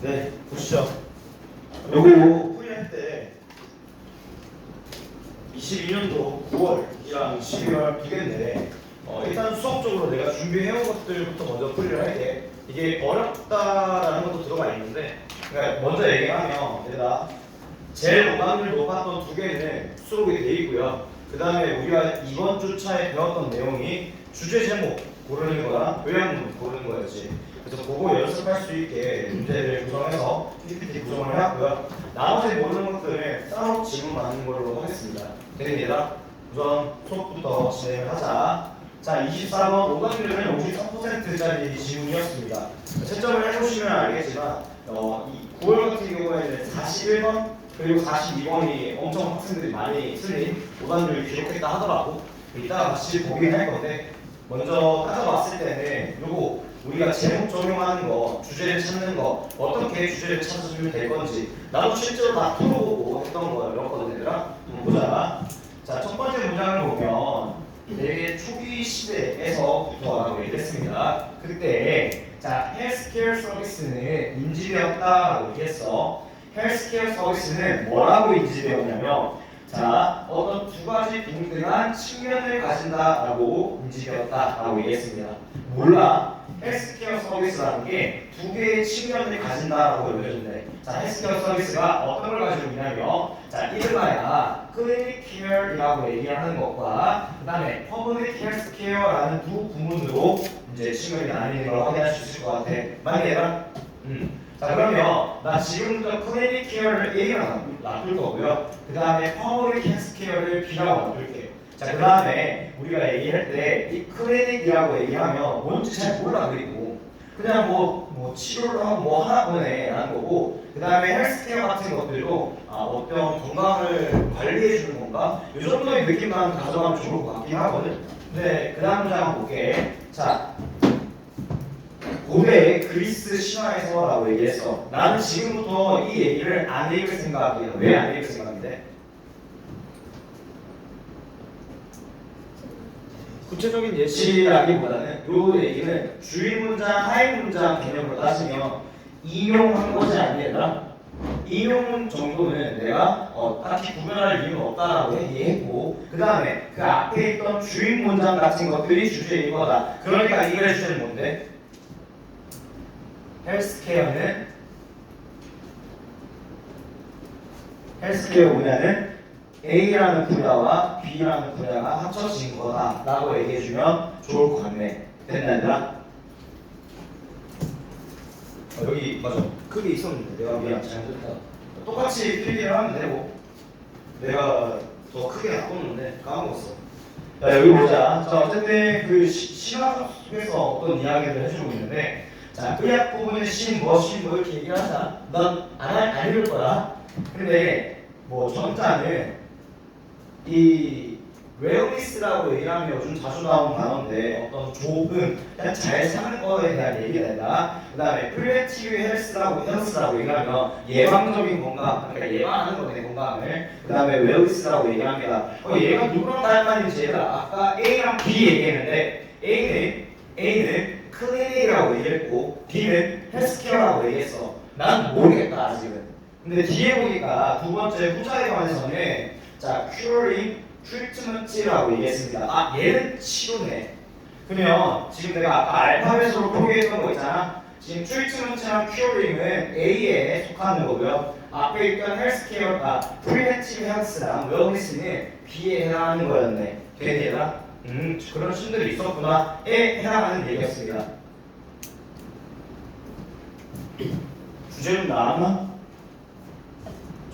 네, 보시죠. 요거 풀이할 때 22년도 9월이랑 12월 두 개인데 일단 수업적으로 내가 준비해온 것들부터 먼저 풀이를 할게. 이게 어렵다라는 것도 들어가 있는데 그러니까 먼저 얘기하면 얘가 제일 오감률 높았던 두 개는 수록이 돼 있고요. 그 다음에 우리가 이번 주차에 배웠던 내용이 주제 제목 고르는 거랑 요약문 고르는 거였지. 그래서 그거 연습할 수 있게 문제를 구성해서 PPT 구성을 해왔고요. 나머지 모르는 것들은 따로 질문 받는 걸로 하겠습니다. 됩니다. 우선 수업부터 진행을 하자. 자, 24번 오감률은 53%짜리 질문이었습니다. 채점을 해보시면 알겠지만 이 9월 같은 경우에는 41번 그리고 42번이 엄청 학생들이 많이 틀린 오감률을 기록했다 하더라고. 이따가 같이 보긴 할 건데 먼저 따져봤을 때는 요거 우리가 제목 적용하는 거, 주제를 찾는 거, 어떻게 주제를 찾으면 될 건지 나도 실제로 다 풀어보고 했던 거였거든 얘들아. 한번 보자. 자, 첫 번째 문장을 보면 되게 초기 시대에서부터라고 얘기했습니다. 그때 자, 헬스케어 서비스는 인지되었다라고 얘기했어. 헬스케어 서비스는 뭐라고 인지되었냐면 자, 어떤 두 가지 동등한 측면을 가진다라고 인지되었다라고 얘기했습니다. 몰라. 헬스케어 서비스라는 게 두 개의 측면을 가진다라고 알려준대. 자, 헬스케어 서비스가 어떤 걸 가지고 있냐면 자, 이름하야 클리닉 케어이라고 얘기하는 것과 그 다음에 퍼블릭 헬스케어라는 두 부문으로 이제 측면이 나뉘는 걸 확인할 수 있을 것 같아. 맞니 얘들아? 자, 그러면 나 지금부터 클리닉 케어를 A라고 놔둘 거고요. 그 다음에 퍼블릭 헬스케어를 B라고 놔둘게요. 자, 그 다음에 우리가 얘기할 때 이 클리닉이라고 얘기하면 뭔지 잘 몰라. 그리고 그냥 뭐 치료를 하고 뭐 하나 보네 하는 거고, 그 다음에 헬스케어 같은 것들도 어떤 건강을 관리해 주는 건가? 이 정도의 느낌만 가져가면 좋을 것 같긴 하거든. 근데 그 다음 문제 한번 볼게. 자, 고대 그리스 신화에서라고 얘기했어. 나는 지금부터 이 얘기를 안 읽을 생각이야. 왜 안 읽을 생각인데? 구체적인 예시라기보다는 이 얘기는 주의 문장, 하위 문장 개념으로 따지면 인용한 거지 아니라 인용 정도는 내가 딱히 구별할 이유는 없다라고 얘기했고, 그 다음에 그 앞에 있던 주인 문장 같은 것들이 주제인 거다. 그러니까 이걸 해주는 뭔데? 헬스케어는 헬스케어 분야는 A라는 분야와 B라는 분야가 합쳐진 거다라고 얘기해주면 좋을 것 같네. 됐나? 여기 맞아. 크게 있었는데 내가 미안 잘못했다. 똑같이 필기를 하면 되고 내가 더 크게 바꿨는데 까먹었어. 자, 여기 보자. 자, 어쨌든 그 신화 속에서 어떤 이야기를 해주고 있는데 자, 의학 부분의 신 뭐 이렇게 얘기를 하자. 난 안 읽을 거야. 근데 뭐 전자는 이 웰니스라고 얘기하면 요즘 자주 나오는 단어인데 어떤 조금 그냥 잘 사는 거에 대한 얘기가 된다. 그 다음에 프리벤티브 헬스라고 얘기하면 예방적인 건강, 그러니까 예방하는 거네 건강을. 그 다음에 웰니스라고 얘기합니다. 얘가 누구랑 닮았는지 얘가 아까 A랑 B 얘기했는데 A는 클리닉이라고 얘기했고 B는 헬스케어라고 얘기했어. 난 모르겠다 아직은. 근데 뒤에 보니까 두 번째 후자에 관해서는 자, curing, 트리트먼트라고 얘기했습니다. 얘는 치료네. 그러면 지금 내가 아까 알파벳으로 표기했던 거 있잖아. 지금 트리트먼트랑 curing은 A에 속하는 거고요. 앞에 있던 헬스케어가 프리벤티브 헬스랑 웰니스는 B에 해당하는 거였네. 되니 얘들아? 그런 신들이 있었구나에 해당하는 얘기였습니다. 주제는 나왔나?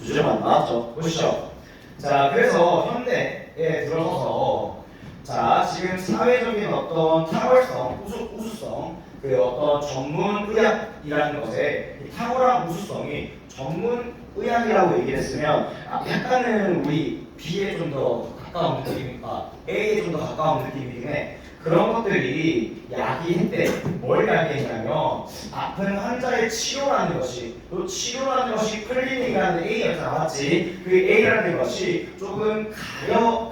주제만 나왔죠. 보시죠. 자, 그래서 현대에 들어서서 자, 지금 사회적인 어떤 탁월성, 우수성, 그 어떤 전문 의학이라는 것에 탁월한 우수성이 전문 의학이라고 얘기했으면 약간은 우리 B에 좀 더 가까운 느낌이니까 A에 좀 더 가까운 느낌이긴 해. 그런 것들이 야기했대. 뭘 야기했냐면 아픈 환자의 치료라는 것이, 또 치료라는 것이 클리닉이라는 A였잖아, 맞지? 그 A라는 것이 조금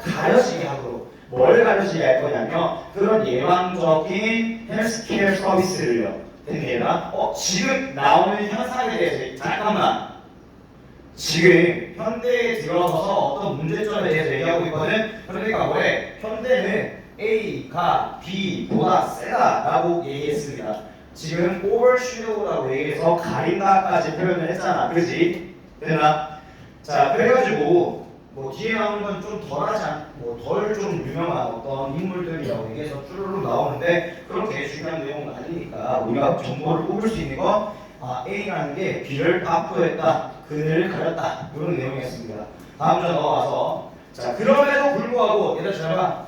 가려지게 하도록 뭘 가려지게 할 거냐면 그런 예방적인 헬스케어 서비스를요. 됐나? 지금 나오는 현상에 대해서 잠깐만. 지금 현대에 들어서서 어떤 문제점에 대해서 얘기하고 있거든. 현대가 뭐래? 현대는 A가 B보다 세다라고 얘기했습니다. 지금 overshadow라고 얘기해서 가린다까지 표현을 했잖아. 그렇지? 됐나? 자, 그래가지고 뭐 뒤에 나오는 건 좀 덜하지 뭐덜 좀 유명한 어떤 인물들이라고 얘기해서 쭈루룩 나오는데 그렇게 중요한 내용은 아니니까 우리가 정보를 뽑을 수 있는 건 A라는 게 B를 압도했다, 그를 가렸다 이런 내용이었습니다. 다음 장 넘어가서 자 그럼에도 불구하고 얘들 잘 봐.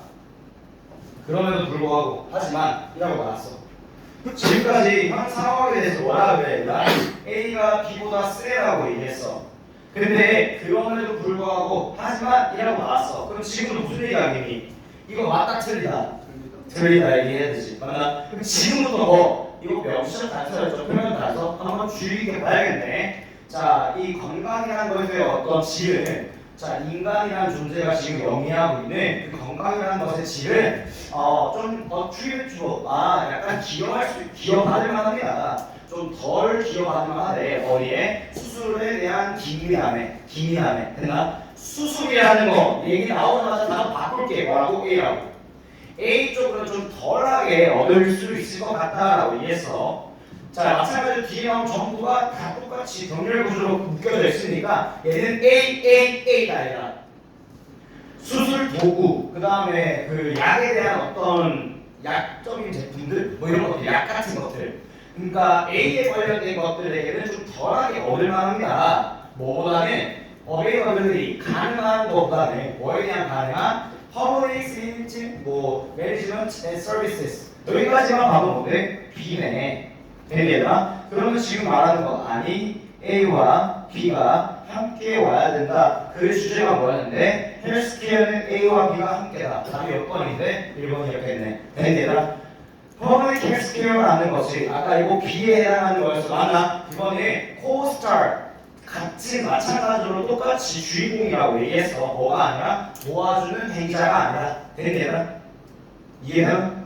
그럼에도 불구하고 하지만 이라고 나왔어. 지금까지 현 상황에 대해서 뭐라 그래? A가 B보다 세라고 얘기했어. 근데 그럼에도 불구하고 하지만 이라고 나왔어. 그럼 지금은 무슨 얘기하겠니? 이거 맞다 틀리다? 틀리다 얘기해야 되지. 맞나? 그럼 지금부터 이거 명시적 단서였죠. 표현 단서 한번 주의 깊게 봐야겠네. 자, 이 건강이라는 것의 어떤 질은 자, 인간이라는 존재가 지금 영위하고 있는 그 건강이라는 것의 질은 좀 추격주고 약간 기여받을 만합니다. 좀 덜 기여받을 만하네. 어디에? 수술에 대한 기민함에 됐나? 수술이라는 거 얘기 나오자마자 다 바꿀게. 뭐라고? A라고. A 쪽으로 좀 덜하게 얻을 수 있을 것 같다라고 얘기했어. 자, 마찬가지로 뒤에 나온 전부가 다 똑같이 병렬 구조로 묶여져 있으니까 얘는 A가 얘가 수술 도구, 그 다음에 그 약에 대한 어떤 약적인 제품들, 뭐 이런 것들, 약 같은 것들. 그러니까 A에 관련된 것들에게는 좀 덜하게 얻을 만합니다. 뭐보다는 어베이어블리 가능한 것보다는 뭐에 대한 가능한 퍼블릭 스위치, 뭐 매니지먼트 앤 서비스 여기까지만 봐도 돼 B네. 되겠나? 그러면 지금 말하는 거 아니 A와 B가 함께 와야 된다. 그 주제가 뭐였는데 헬스케어는 A와 B가 함께다. 답이 몇 번인데 1번이었겠네. 되겠나? 퍼블릭 헬스케어라는 것이 아까 이거 B에 해당하는 거였어. 맞나? 이번에 코스타 같이 마찬가지로 똑같이 주인공이라고 얘기했어. 뭐가 아니라 도와주는 행자가 아니라. 되겠나? 이해는?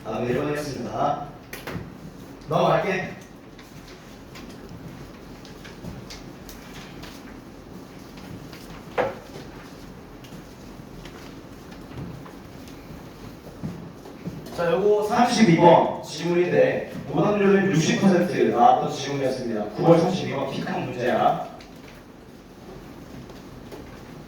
다음 1번 했습니다. 넘어갈게. 자, 요거 32번 지문인데 오답률은 60% 나왔던 지문이었습니다. 9월 32번 픽한 문제야.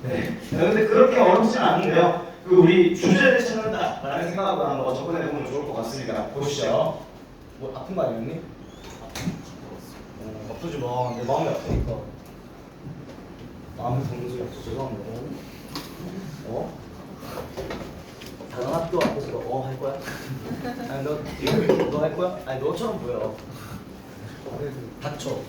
네. 근데 그렇게 어렵진 않은데요. 그 우리 주제를 찾는다라는 생각으로 한번 접근해 보면 좋을 것 같습니다. 보시죠. 뭐 아픈 거 아니었니? 아프지 마. 내 마음이 아프니까. 마음이 정신이 없어. 죄송합니다. 다른 학교 앞에서 너 할 거야? 아니 너 할 거야? 아니 너처럼 보여. 닥쳐.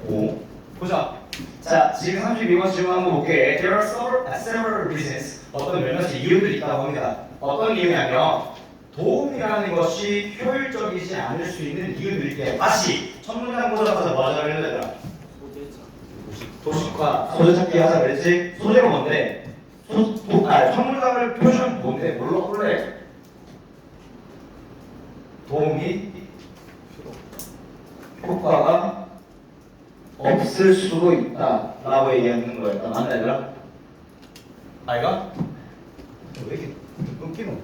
오. 보자. 자, 지금 32번 질문 한번 볼게. There are several reasons. 어떤 몇 가지 이유들이 있다고 합니다. 어떤 이유냐면 도움이라는 것이 효율적이지 않을 수 있는 이유들일게. 다시 첫 문장 보자마자 뭐 하자 그랬느냐? 도식화, 소재 찾기 하자 그랬지? 소재가 뭔데? 첫 문장을 표시하면 뭔데? 뭘로 풀래? 도움이 효과가 없을 수도 있다 라고 얘기하는 거예요. 맞나 얘들아? 아이가? 왜 이렇게 끊기노?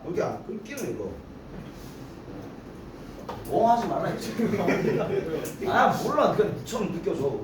왜 이렇게 안 끊기노 이거? 뭐 하지 말라 했지? 몰라. 그냥 니처럼 느껴져.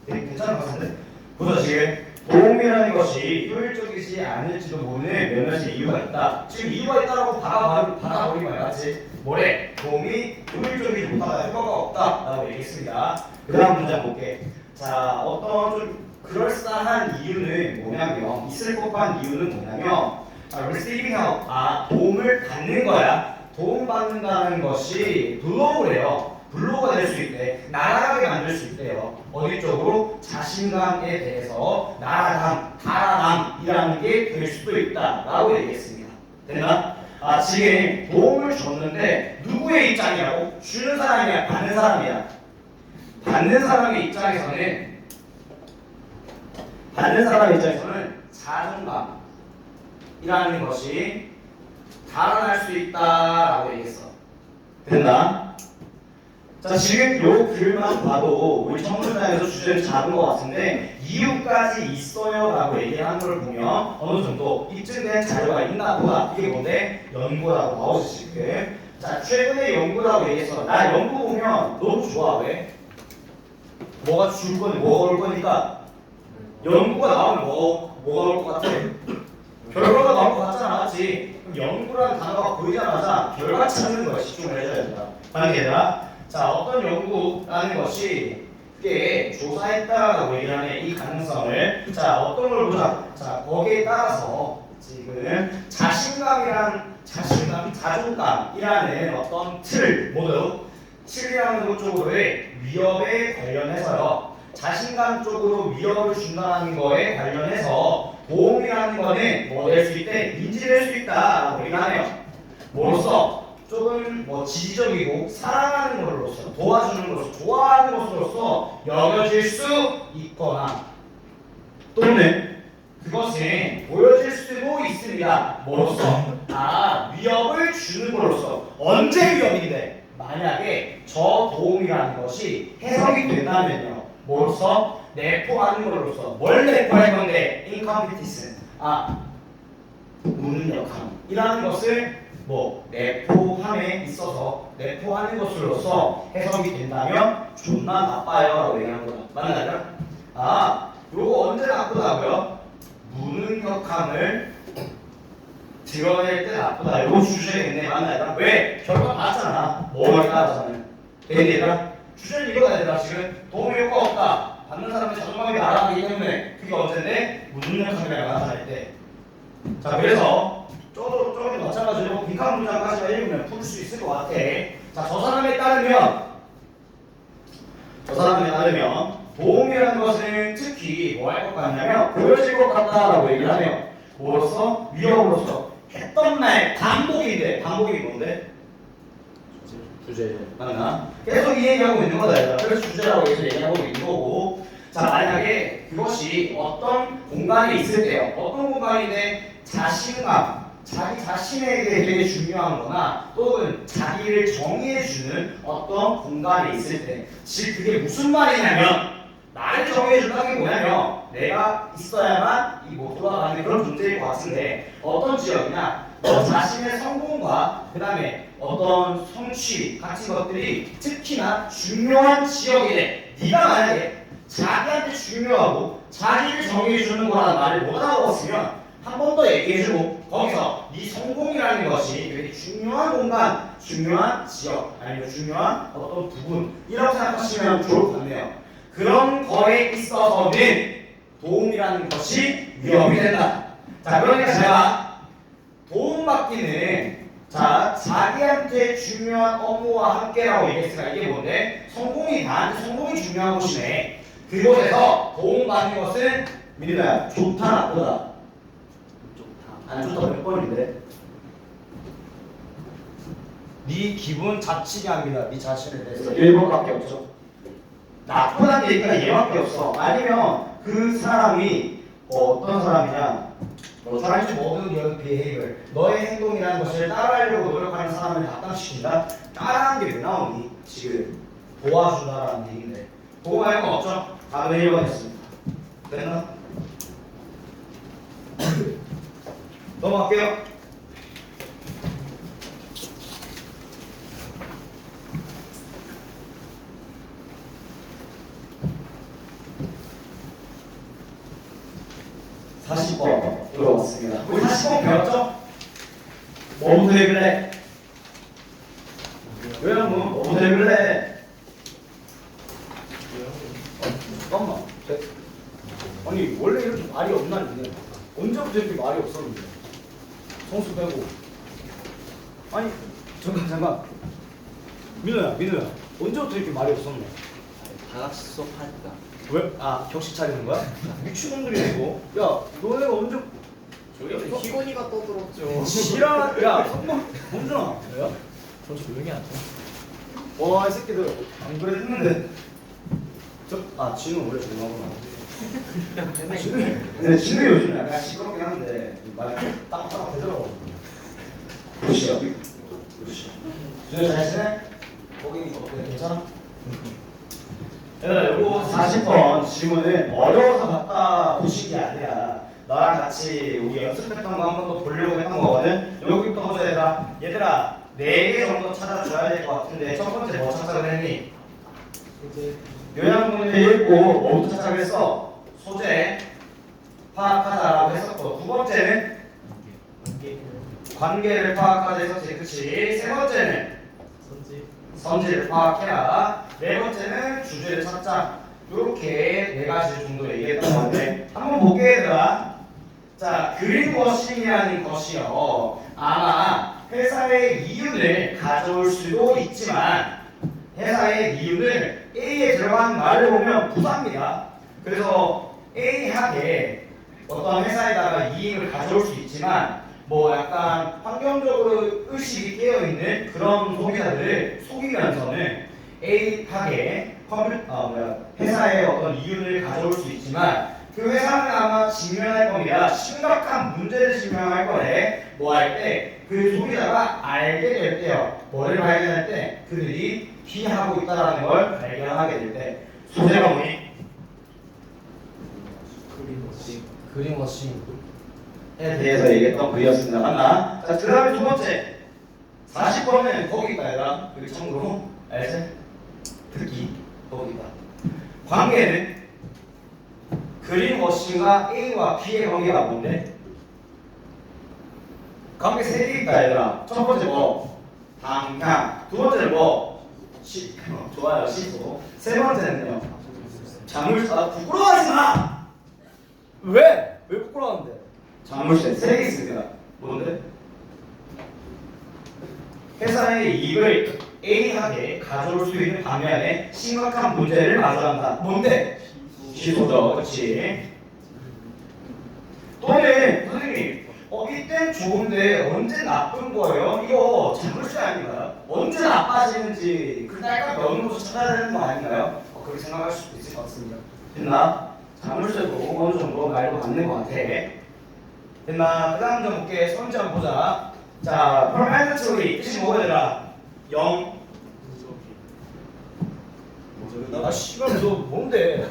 괜찮은 것 같은데? 보자 지금 도움이라는 것이 효율적이지 않을지도 모르는 몇몇의 이유가 있다. 지금 이유가 있다라고 받아버린 거야. 맞지? 뭐래? 도움이 효율적이지 못하다, 효과가 없다 라고 얘기했습니다. 그 다음 문장 볼게. 자, 어떤 좀 그럴싸한 이유는 뭐냐면, 있을 법한 이유는 뭐냐면 receiving help, 도움을 받는 거야. 도움받는다는 것이 블로우래요. 블로우가 될 수 있대. 날아가게 만들 수 있대요. 어디 쪽으로? 자신감에 대해서 달아남이라는 게 될 수도 있다 라고 얘기했습니다. 됐나? 지금 도움을 줬는데 누구의 입장이라고? 주는 사람이야, 받는 사람이야? 받는 사람의 입장에서는 자존감이라는 것이 달아날 수 있다라고 얘기했어. 된다. 자, 지금 요 글만 봐도 우리 청문장에서 주제를 잡은 것 같은데 이유까지 있어요라고 얘기하는 걸 보면 어느 정도 입증된 자료가 있나 보다. 이게 뭔데? 연구라고 나오지 지금. 자, 최근에 연구라고 얘기했어. 나 연구 보면 너무 좋아. 왜? 뭐가 줄 거니? 뭐가 올 거니까 연구가 나오면 뭐가 올 것 같아? 결과가 나올 것 같잖아, 맞지? 그럼 연구라는 단어가 보이자마자 결과 찾는 거야. 집중을 해줘야 된다. 만약에 얘들아, 자, 어떤 연구라는 것이 꽤 조사했다라고 얘기를 하네. 이 가능성을. 자, 어떤 걸 보자. 자, 거기에 따라서 지금 자존감이라는 어떤 틀이라는 것 쪽으로의 위협에 관련해서요. 자신감 쪽으로 위협을 준다는 거에 관련해서 도움이라는 거는 뭐 될 수 있대? 인지될 수 있다라고 얘기하네요. 뭐로써? 조금 지지적이고 사랑하는 것으로서 도와주는 것으로 좋아하는 것으로서 여겨질 수 있거나 또는 그것이 보여질 수도 있습니다. 뭐로써? 위협을 주는 것으로서. 언제 위협인데? 만약에 저 도움이라는 것이 해석이 된다면요. 뭐로써? 내포하는 것으로서. 뭘 내포할 건데? incompetence. 무능력함이라는 것을 내포함에 있어서 내포하는 것으로서 해석이 된다면 존나 나빠요라고 얘기하는 거다. 맞나요? 요거 언제 나쁘다고요? 무능력함을 드러낼 때 나쁘다. 요거 주제겠네. 맞나요? 왜? 결과 봤잖아. 뭐에 따라서는. 얘들아, 주제는 이거다. 얘들아, 지금 도움이 효과 없다. 받는 사람의 자존감이 나가기 때문에 그게 언제인데? 무능력함이라고 나타날 때. 자, 그래서 조금 마찬가지로 빈칸 문장까지만 읽으면 풀 수 있을 것 같아. 자, 저 사람에 따르면 도움이라는 것은 특히 뭐 할 것 같냐면 보여질 것 같다라고 얘기를 하네요. 뭐로써? 위협으로써. 했던 말 반복인데 반복이 뭔데? 주제. 맞나? 계속 이 얘기하고 있는 거다. 그래서 주제라고 해서 얘기하고 있는 거고. 자, 만약에 그것이 어떤 공간에 있을 때요. 어떤 공간인데 자신감, 자기 자신에게 되게 중요한 거나 또는 자기를 정의해주는 어떤 공간에 있을 때. 즉 그게 무슨 말이냐면 나를 정의해준다는 게 뭐냐면 내가 있어야만 이 못 돌아가는 그런 존재일 것 같은데 어떤 지역이냐 너 자신의 성공과 그 다음에 어떤 성취 같은 것들이 특히나 중요한 지역이래. 네가 만약에 자기한테 중요하고 자기를 정의해주는 거라는 말을 못 알아먹었으면 한 번 더 얘기해주고 거기서 네 성공이라는 것이 되게 중요한 공간, 중요한 지역 아니면 중요한 어떤 부분이라고 생각하시면 좋을 것 같네요. 그런 거에 있어서는 도움이라는 것이 위협이 된다. 자, 그러니까 제가 도움받기는 자기한테 중요한 업무와 함께라고 얘기했으니까 이게 뭔데? 나한테 성공이 중요한 곳이네. 그곳에서 도움받는 것은 민우야 좋다 나쁘다? 안 좋다 몇 번인데? 네 기분 자치게 합니다. 네 자신에 대해서 1번밖에 없죠. 나쁘다는 얘기가 얘밖에 없어. 아니면 그 사람이 어떤 사람이냐? trying to mold your behavior. 너의 행동이라는 것을 따라하려고 노력하는 사람을 낙담시킨다. 따라하는 게 왜 나오니? 지금 도와준다라는 얘기인데. 그거 말고 없죠? 답은 1번 했습니다. 됐나? 넘어갈게요. 들어왔습니다. 우리 40번 배웠죠? 뭐부터 해볼래? 왜냐면 뭐부터 해볼래? 잠깐만. 아니 원래 이렇게 말이 없나는데 언제부터 이렇게 말이 없었는데 성수 빼고 아니 잠깐 민우야 언제부터 이렇게 말이 없었네? 다 같이 수업하니까. 왜? 격식 차리는 거야? 미친놈들이네 이거. 야 너네가 언제 저기 희건이가 떠들었죠. 지랄. 야 성공. 뭔잖아. 왜요? 저 조용히 하죠. 와이 새끼들 안 그래 했는데. 진우 원래 조용하구나. 근데 진우 요즘 약간 시끄럽긴 한데 말이 딱딱 되더라고. 그렇지요. 그렇지. 준우 잘 지내? 거기 괜찮아? 얘들아 요거 40번 질문은 어려워서 갖다 보신 게 아니라 나랑 같이 우리 연습했던 거 한 번 더 보려고 했던 거거든. 여기부터 보자 얘들아 4개 정도 찾아줘야 될 것 같은데 첫 번째 뭐 찾아를 했니? 요양문제 읽고 뭐부터 찾아를 했어? 소재 파악하자라고 했었고 두 번째는 관계를 파악하자 했었지 그치? 세 번째는 성질을 파악해라. 네 번째는 주제를 찾자. 이렇게 4가지 정도 얘기했던 건데 한번 볼게 얘들아. 자, 그린워싱이라는 것이요. 아마 회사의 이윤을 가져올 수도 있지만 회사의 이윤을 A에 들어간 말을 보면 부사입니다. 그래서 A하게 어떤 회사에다가 이익을 가져올 수 있지만 뭐 약간 환경적으로 의식이 깨어있는 그런 소비자들을 속이면서는 A하게 회사의 어떤 이윤을 가져올 수 있지만 그 회사는 아마 직면할 겁니다. 심각한 문제를 직면할 거래. 뭐 할 때 그 소비자가 알게 될 때요. 뭐를 발견할 때 그들이 피하고 있다는 걸 발견하게 될 때 소재가 뭐니? 그린워싱 에 대해서 얘기했던 글이었습니다. 맞나? 자, 그 다음에 두 번째 40번은 거기 있다 얘들아. 여기 참고로 알지? 듣기 거기 있다. 관계는 그린워싱과 A와 B의 관계가 뭔데? 관계 3개 있다 얘들아. 첫 번째 뭐? 방향. 두 번째는 뭐? 좋아요 시소. 세 번째는요? 자물쇠. 부끄러워하지 마! 왜? 왜 부끄러운데? 자물쇠 3개 있습니다. 뭔데? 회사의 이익을 A하게 가져올 수 있는 반면에 심각한 문제를 마주한다. 뭔데? 시소죠. 그렇지. 또는 선생님 이땐 좋은데 언제 나쁜 거예요? 이거 자물쇠 아닌가요? 언제 나빠지는지 그 딸깍 연구소 찾아야 되는 거 아닌가요? 그렇게 생각할 수도 있을 것 같습니다. 됐나? 자물쇠도 어느 정도 말도 맞는 것 같아. 됐나? 그 다음 좀 볼게. 선지 한번 보자. 자, permanently 뜻이 뭐더라? 영. 나 씨발 너 뭔데?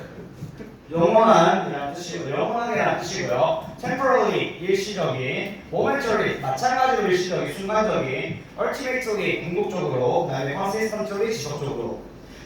영원한이라는 뜻이고요. 영원하게라는 뜻이고요. temporarily 일시적인, momentarily 마찬가지로 일시적인, 순간적인, ultimately 궁극적으로, 그다음에 consistently 지속적으로.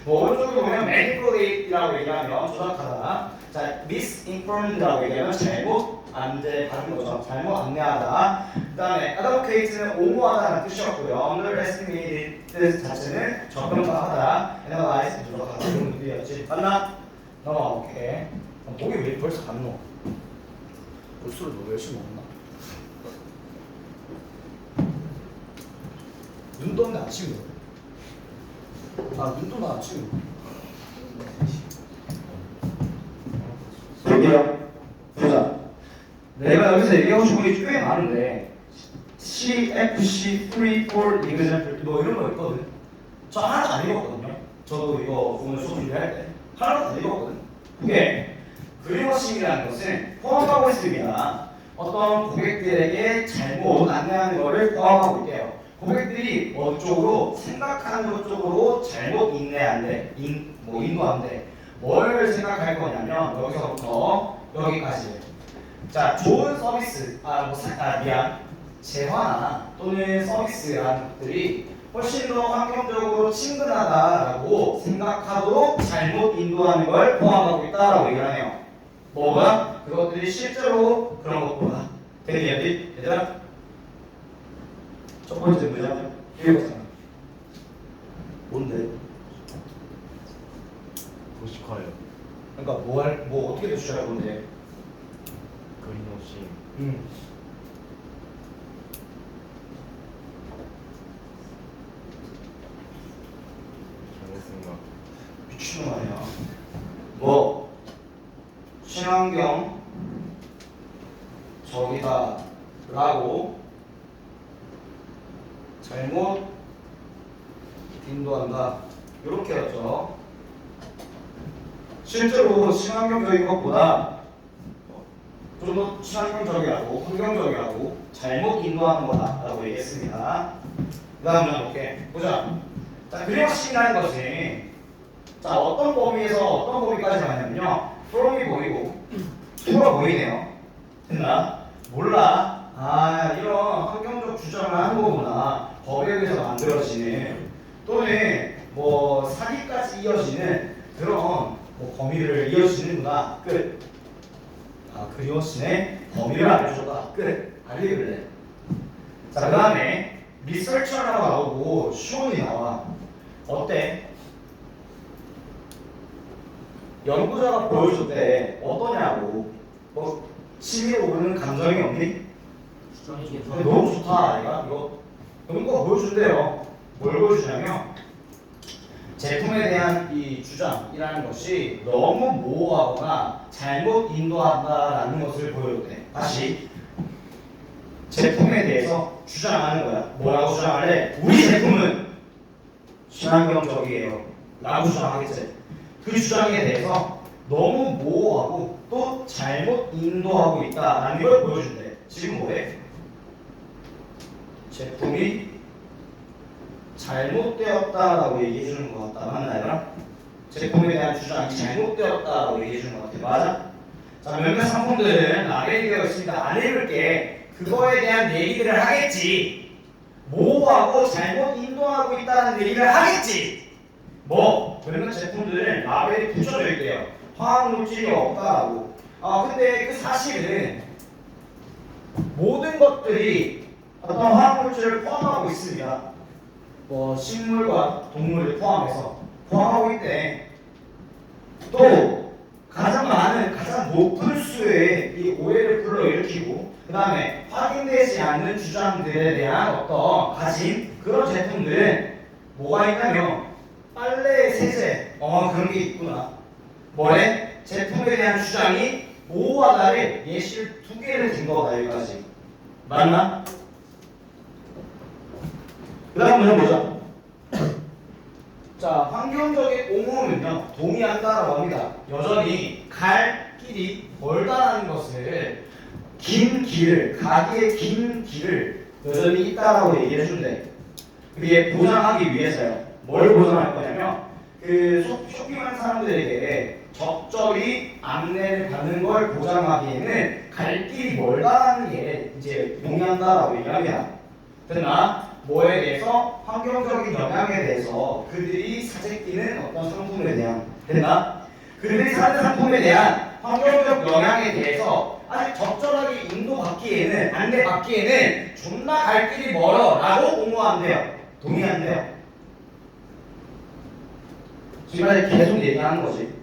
뭐 오른쪽으로 보면 manipulat이라고 얘기하면 조작하다. 자, misinformed라고 얘기하면 잘못 받은 거죠. 잘못 안내하다. 그다음에 advocate는 옹호하다라는 뜻이었고요. underestimate 뜻 자체는 저평가하다. analyze 분석하다 이런 의미였지. 맞나? 오케이. 목이 왜 벌써 갔노? 술을 너무 열심히 먹나? 눈 떴는데 아침이야. 눈 떠나 아침이야. 여기요. 보자. 내가 여기서 얘기하고 싶은 게 꽤 많은데 CFC 3, 4 example 뭐 이런 거 있거든. 저 하나도 안 읽었거든요. 저도 이거 오늘 수업 준비할 때 하나도 안 읽었거든. 그게 그린워싱이라는 것은 포함하고 있습니다. 어떤 고객들에게 잘못 안내하는 것을 포함하고 있대요. 고객들이 어느 쪽으로 생각하는 것 쪽으로 잘못 인도한대. 뭘 생각할 거냐면 여기서부터 여기까지. 자, 좋은 서비스, 재화나 또는 서비스라는 것들이 훨씬 더 환경적으로 친근하다라고 생각하도록 잘못 인도하는 걸 포함하고 있다라고 얘기를 하네요. 뭐가? 그것들이 실제로 그런 것보다. 되니 얘들아? 첫 번째 문장 읽어보자. 뭔데? 도시화요. 그러니까 뭐 어떻게 도시화할 건데? 그린워싱. 잘못 생각. 미친놈 아니야. 뭐 친환경 저기다 실제로 친환경적인 것보다 좀 더 친환경적이라고 환경적이라고 잘못 인도하는 거다라고 얘기했습니다. 그 다음 문제 볼게. 보자. 자, 그림학식이라는 것이 자 어떤 범위에서 어떤 범위까지 가냐면요. from이 보이고 to가 보이네요. 됐나? 몰라. 아 이런 환경적 주장을 하는 거구나. 법에 의해서 만들어지는 또는 뭐 사기까지 이어지는 그런 뭐 범위를 이어지는구나. 끝. 아 그리워시네. 범위를 알려줬다. 끝. 알리길래. 자 그 다음에 리서처라고 나오고 슈온이 나와. 어때? 연구자가 보여줬대. 어떠냐고. 뭐 심의로 오르는 감정이 없니? 너무 좋다 아이가 이거 연구가 보여준대요. 뭘 보여주냐면 제품에 대한 이 주장이라는 것이 너무 모호하거나 잘못 인도한다라는 것을 보여줬대. 다시 제품에 대해서 주장하는 거야. 뭐라고 주장할래? 우리 제품은 친환경적이에요 라고 주장하겠지. 그 주장에 대해서 너무 모호하고 또 잘못 인도하고 있다라는 걸 보여준대. 지금 뭐해? 제품이 잘못되었다라고 얘기해주는 것 같다. 맞나요? 제품에 대한 주장이 잘못되었다라고 얘기해주는 것 같아. 맞아? 자, 몇몇 상품들은 라벨이 되어 있습니다. 안 읽을게. 그거에 대한 얘기들을 하겠지. 모호하고 잘못 인도하고 있다는 얘기를 하겠지. 뭐 몇몇 제품들은 라벨이 붙여져 있대요. 화학물질이 없다라고. 근데 그 사실은 모든 것들이 어떤 화학물질을 포함하고 있습니다. 뭐 식물과 동물을 포함해서 포함하고 있대. 또 가장 많은 가장 높은 수의 이 오해를 불러일으키고 그 다음에 확인되지 않는 주장들에 대한 어떤 가진 그런 제품들은 뭐가 있냐면 빨래, 세제 그런 게 있구나. 뭐래? 제품에 대한 주장이 모호하다를 예시를 2개를 든 거다. 여기까지 맞나? 그 다음 문제 보자. 자, 환경적인 옹호는요 동의한다라고 합니다. 여전히 갈 길이 멀다라는 것을 긴 길을 가기의 긴 길을 여전히 있다라고 얘기해 준대. 그게 보장하기 위해서요. 뭘 보장할 거냐면 그 쇼핑하는 사람들에게 적절히 안내를 받는 걸 보장하기에는 갈 길이 멀다라는 게 이제 동의한다라고 얘기합니다. 됐나? 뭐에 대해서 환경적인 영향에 대해서 그들이 사재끼는 어떤 상품에 대한 됐나? 그들이 사는 상품에 대한 환경적 영향에 대해서 아직 적절하게 인도받기에는 안내받기에는 존나 갈 길이 멀어라고 옹호한대요. 동의한대요. 지금까지 계속 얘기하는 거지.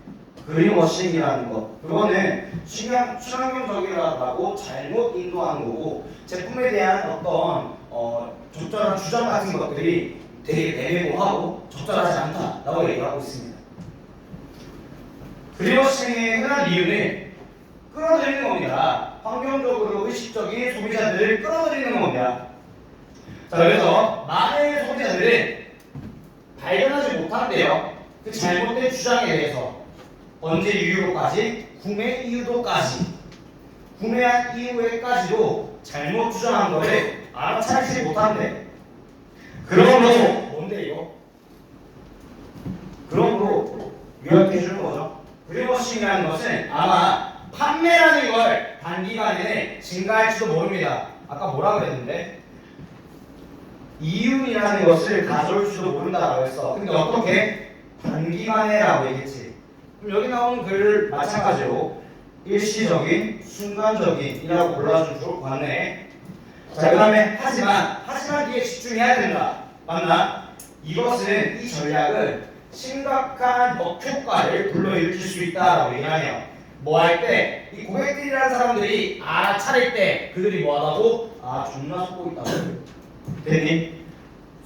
그린워싱이라는 거. 그거는 친환경적이라고 잘못 인도하는 거고 제품에 대한 어떤 적절한 주장 같은 것들이 되게 애매모호하고 적절하지 않다라고 얘기하고 있습니다. 그린워싱의 흔한 이유는 끌어들이는 겁니다. 환경적으로 의식적인 소비자들을 끌어들이는 겁니다. 자, 그래서 많은 소비자들은 발견하지 못한대요. 그 잘못된 주장에 대해서 언제 이후로까지? 구매 이후로까지 구매한 이후에까지도 잘못 주장한 거를 알아차리지 못한대. 그러므로 뭔데 이거? 그러므로 요약해 주는 거죠. 그린워싱이라는 것은 아마 판매라는 걸 단기간에 증가할지도 모릅니다. 아까 뭐라 그랬는데? 이윤이라는 것을 가져올지도 모른다라고 했어. 근데 어떻게? 단기간에라고 얘기했지. 그럼 여기 나오는 글을 마찬가지로 일시적인, 순간적인이라고 골라주면 좋을 것 같네. 자, 그 다음에 하지만 뒤에 집중해야 된다. 맞나? 이것은 이 전략은 심각한 역효과를 불러일으킬 수 있다라고 얘기하네요. 뭐 할 때? 이 고객들이라는 사람들이 알아차릴 때 그들이 뭐하다고? 존나 속고 있다고. 됐니?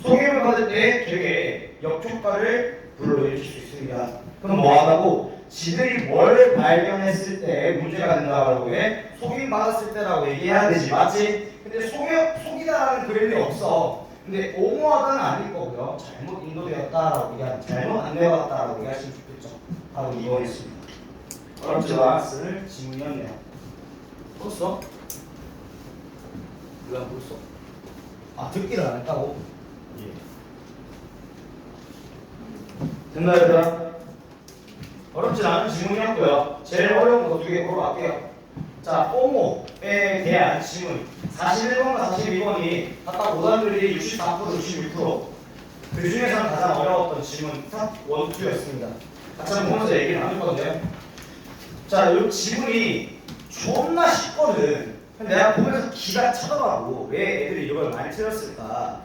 소개를 받을 때 되게 역효과를 불러일으킬 수 있습니다. 그럼 뭐하다고? 지들이 뭘 발견했을 때 문제가 된다고 해? 속임받았을 때라고 얘기해야 되지, 맞지? 근데 속이다라는 그림이 없어. 근데 옹호하다는 아닐 거고요. 잘못 인도되었다라고 얘기하는, 잘못 안내받았다라고 얘기하시면 좋겠죠. 바로 2번이었습니다. 어렵지도 않았을 지문이었네요. 풀었어? 왜 안 풀었어? 아 듣기를 안 했다고? 예. 됐나요, 얘들아? 어렵지 않은 지문이었고요. 제일 어려운 거 2개 물어볼게요. 자, 포모에 대한 지문 41번과 42번이 각각 오답률이 64%, 66%. 그 중에서 가장 어려웠던 지문 탑 1, 2였습니다. 같이 한번 보면서 얘기를 나눴거든요. 자, 이 지문이 존나 쉽거든. 근데 내가 보면서 기가 차더라고. 왜 애들이 이걸 많이 틀렸을까?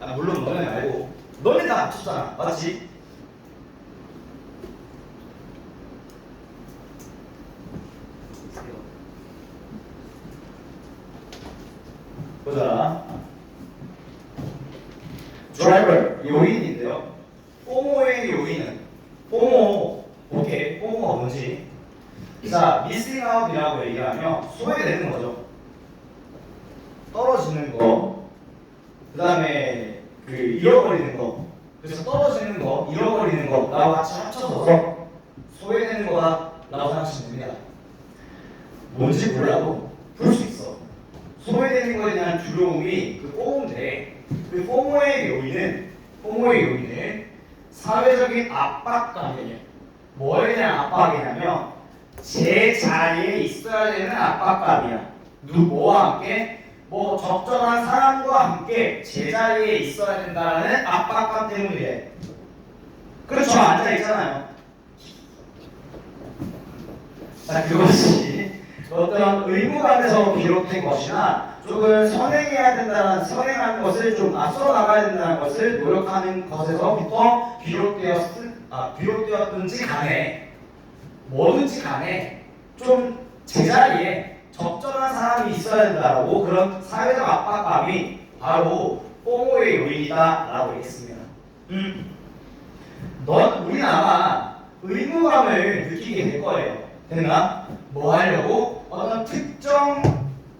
아, 물론 너네 말고. 너네 다 맞췄잖아. 맞지? 보자. 드라이버 요인인데요. 포모의 요인은 오케이. 포모가 뭔지. 자, missing out이라고 얘기하면 소외되는 거죠. 떨어지는 거. 그다음에 그 잃어버리는 거. 그래서 떨어지는 거, 잃어버리는 거라고 같이 합쳐서 소외되는 거다라고 생각하시면 됩니다. 뭔지 몰라도 볼 수 있어. 소외되는 거에 대한 두려움이 그 포모인데 그 포모의 요인은 사회적인 압박감이에요. 뭐에 대한 압박이냐면 제 자리에 있어야 되는 압박감이야. 누구와 함께? 뭐 적절한 사람과 함께 제자리에 있어야 된다는 압박감 때문이래. 그렇죠. 앉아 있잖아요. 자, 그것이 어떤 의무감에서 비롯된 것이나 조금 선행하는 것을 좀 앞서 나가야 된다는 것을 노력하는 것에서부터 비롯되었든지 간에 뭐든지 간에 좀 제자리에 적절한 사람이 있어야 된다라고 그런 사회적 압박감이 바로 포모의 요인이다라고 했습니다. 우리는 아마 의무감을 느끼게 될 거예요. 됐나? 뭐 하려고? 어떤 특정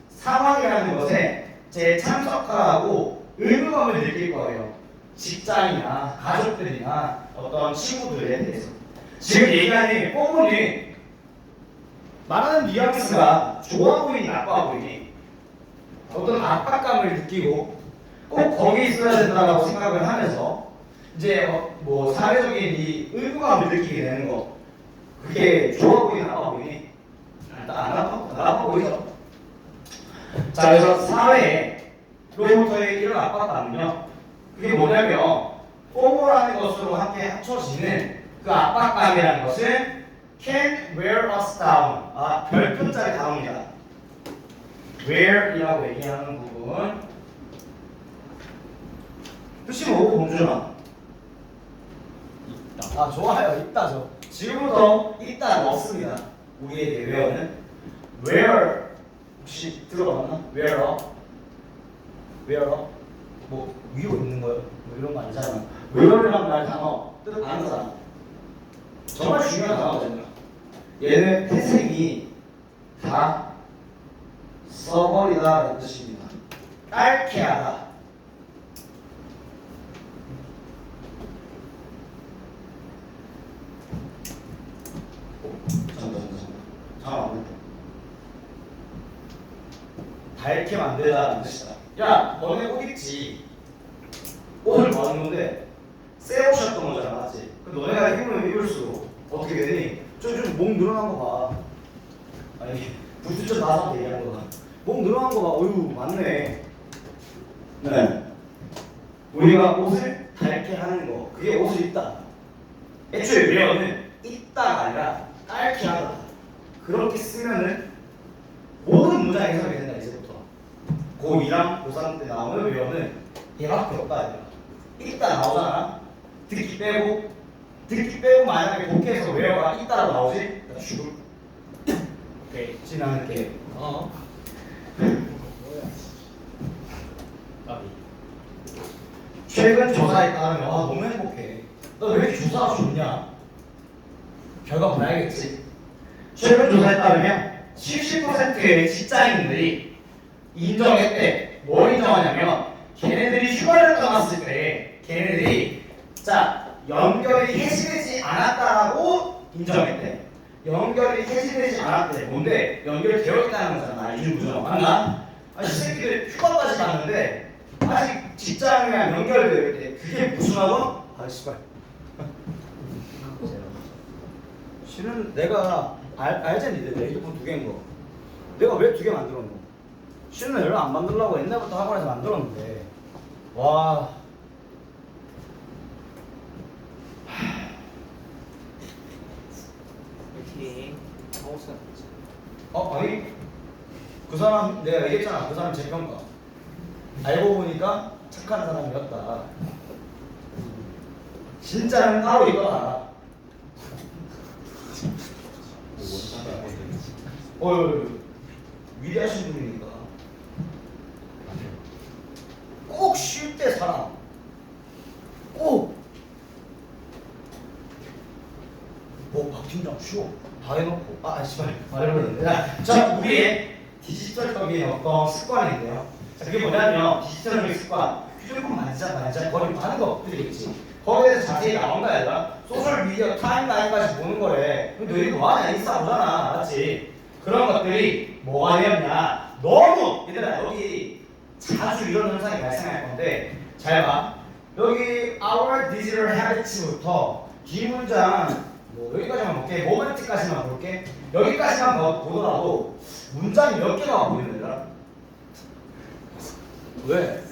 상황이라는 것에 제 참석하고 의무감을 느낄 거예요. 직장이나 가족들이나 어떤 친구들에 대해서. 지금 얘기하는 포모는 말하는 뉘앙스가 좋아 보이니 나빠 보이니 어떤 압박감을 느끼고 꼭 거기 있어야 된다고 생각을 하면서 이제 뭐 사회적인 이 의무감을 느끼게 되는 거 그게 좋아 보이니 나빠 보이니 안 나빠 보이죠. 자, 그래서 사회로부터의 이런 압박감은요 그게 뭐냐면 포모라는 것으로 함께 합쳐지는 그 압박감이라는 것은 can wear us down. 별표짜리 다운입니다. wear이라고 얘기하는 부분. 뜻이 뭐고 봉준아? 아 좋아요. 있다죠. 지금부터 있다 넣습니다. 우리에게 wear는 wear 혹시 들어봤나? wear 뭐 위로 있는 거요? 뭐 이런 거 아니잖아. wear이란 말 단어 뜻 아는 사람. 정말 중요한 단어거든요. 얘는 태생이 다 써버리다라는 뜻입니다. 짧게 하다. 잠깐만. 밝게 만들다라는 뜻이다. 야, 너네 옷 입지? 옷을 뭐 하는 건데 새 옷이었던 거잖아, 맞지? 그럼 너네가 힘을 입을수록 어떻게 되니? 목 늘어난 거 봐. 아니, 부추처 나서 얘기하는 거다. 목 늘어난 거 봐. 어휴, 맞네. 네. 우리가 옷을 닳게 하는 거, 그게 옷을 입다. 애초에 외어는 입다가 아니라 닳게 하다. 그렇게 쓰면은 모든 문장 해석이 된다, 이제부터. 고2랑 고3 때 나오는 외어는 얘밖에 없다, 아니라. 입다 나오잖아. 듣기 빼고 만약에 복해서 외어가 있다라고 나오지? 죽을. 오케이, 지나갈게. 최근 조사에 따르면 너무 행복해. 너 왜 이렇게 조사가 좋냐? 결과 봐야겠지. 최근 조사에 따르면 70%의 직장인들이 인정했대. 뭘 인정하냐면 걔네들이 휴가를 떠났을 때 걔네들이 자 연결이 해지되지 않았다라고 인정했대. 연결이 해지되지 않았대. 뭔데? 연결되어 있다는 거잖아. 이중 부정. 맞나? 아니 새끼들 휴가까지 갔는데 아직 직장이랑 연결되어 있대. 그게 무슨 학원? 아 씨발. 실은 내가 알잖니 내 휴대폰 2개인 거. 내가 왜 2개 만들었노? 실은 연락 안 만들려고 옛날부터 학원에서 만들었는데 와. 파이팅. 아니 그 사람 내가 얘기했잖아. 그 사람 제 평가. 알고 보니까 착한 사람이었다. 진짜는 따로 있더라. 위대하신 분이니까 꼭 쉴 때 사람 꼭 뭐 박팀장 쉬어 다 해놓고 씨발 말해버렸는데 자 우리의 디지털적인 어떤 습관인데요. 자 그게 뭐냐면 디지털적인 습관 휴대폰 만지작거리고 하는 것들이겠지. 거기에서 자세히 나온 거 아니라 소셜미디어 타임라인까지 보는 거래. 그럼 너희들 뭐하냐 인스타 보잖아. 맞지? 그런 것들이 뭐가 되었냐 너무 얘들아 여기 자주 이런 현상이 발생할 건데 잘 봐. 여기 our digital habits부터 뒷문장 뭐 여기까지만 볼게. 모멘트까지만 볼게. 여기까지만 보더라도 문장이 몇 개가 보이는 거야? 왜?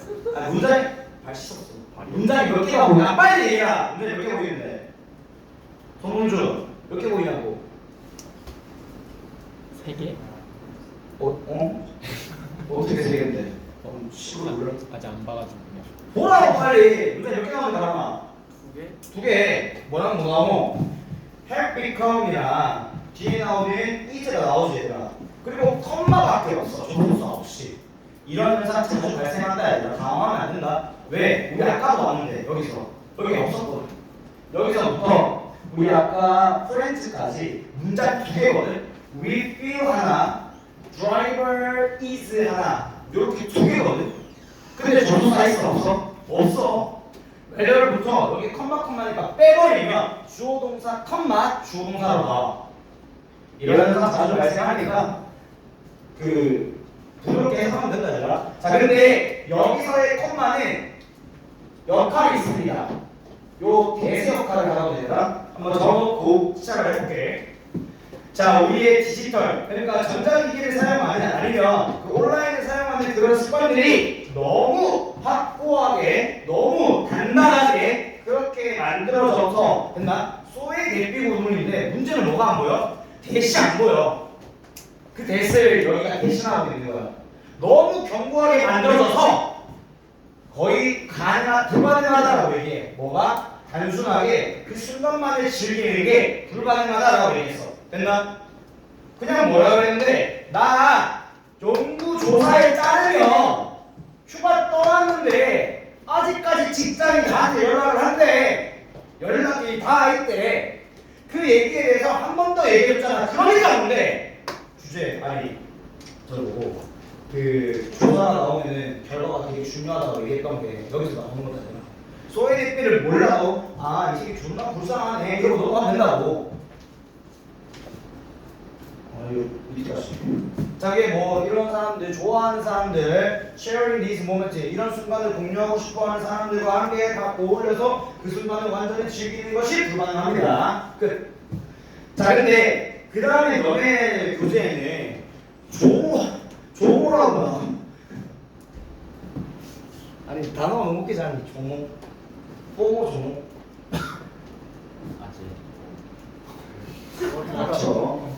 문장이 발 씻었어. 문장이 몇 개가 보이냐? 빨리 얘기해라. 문장이 몇 개 보이는데? 손문주 몇 개 보이냐고? 3개? 어떻게 되겠는데? 시골 몰라. 아직 안 봐가지고 그냥. 보라고 빨리. 문장 몇 개 나오는지 알아봐. 2개? 2개. 뭐랑 뭐 나오고? have become이랑 뒤에 나오는 is가 나오지 얘들아. 그리고 컴마밖에 없어. 조동사 없이. 이런 현상 자주 발생한다 얘들아. 당황하면 안 된다. 왜? 우리 아까도 왔는데 여기서 여기 없었거든. 여기서부터 우리 아까 프렌즈까지 문장 2개거든. we feel 하나, driver is 하나. 이렇게 2개거든. 근데 조동사 is가 없어? 없어. 외래어부터 여기 컴마니까 빼버리면 주어 동사 주어 동사로 나와. 이런 현상 자주 발생하니까 부드럽게 해석하면 된다 얘들아. 자 근데 여기서의 컴마는 역할이 있습니다. 요 대세 역할을 하고 얘들아. 한번 적어놓고 시작을 해볼게. 자 우리의 디지털 그러니까 전자기기를 사용하는 아니면 그 온라인을 사용하는 그런 습관들이 너무 확고하게 너무 단단하게 그렇게 만들어져서 됐나? 소의 대비 구문인데 문제는 뭐가 안 보여? 대시 안 보여. 그 대시를 여기가 대신하고 있는 거야. 너무 견고하게 만들어져서 거의 불가능하다라고 얘기해. 뭐가? 단순하게 그 순간만을 즐기는 게 불가능하다라고 얘기했어. 됐나? 그냥 뭐라 그랬는데 나 연구조사에 따르면 휴가 떠났는데 아직까지 직장이 나한테 연락을 한대. 연락이 다 있대. 그 얘기에 대해서 한 번 더 얘기했잖아. 그러니까 뭔데? 주제 아니 저보고 그 조사가 나오면은 결과가 되게 중요하다고 얘기했던 게 여기서 나오는 거잖아. 소외대비를 몰라도 이 새끼 존나 불쌍하네 이러고 넘어가면 된다고. 이거 밑에까지. 자기 뭐 이런 사람들 좋아하는 사람들 sharing this moment 이런 순간을 공유하고 싶어하는 사람들과 함께 다 어울려서 그 순간을 완전히 즐기는 것이 불가능합니다. 끝. 자 근데 그 다음에 너네 교재에는 조모라고 나와. 아니 단어가 너무 웃기지 않니? 조모 뽀모 조모 그렇죠.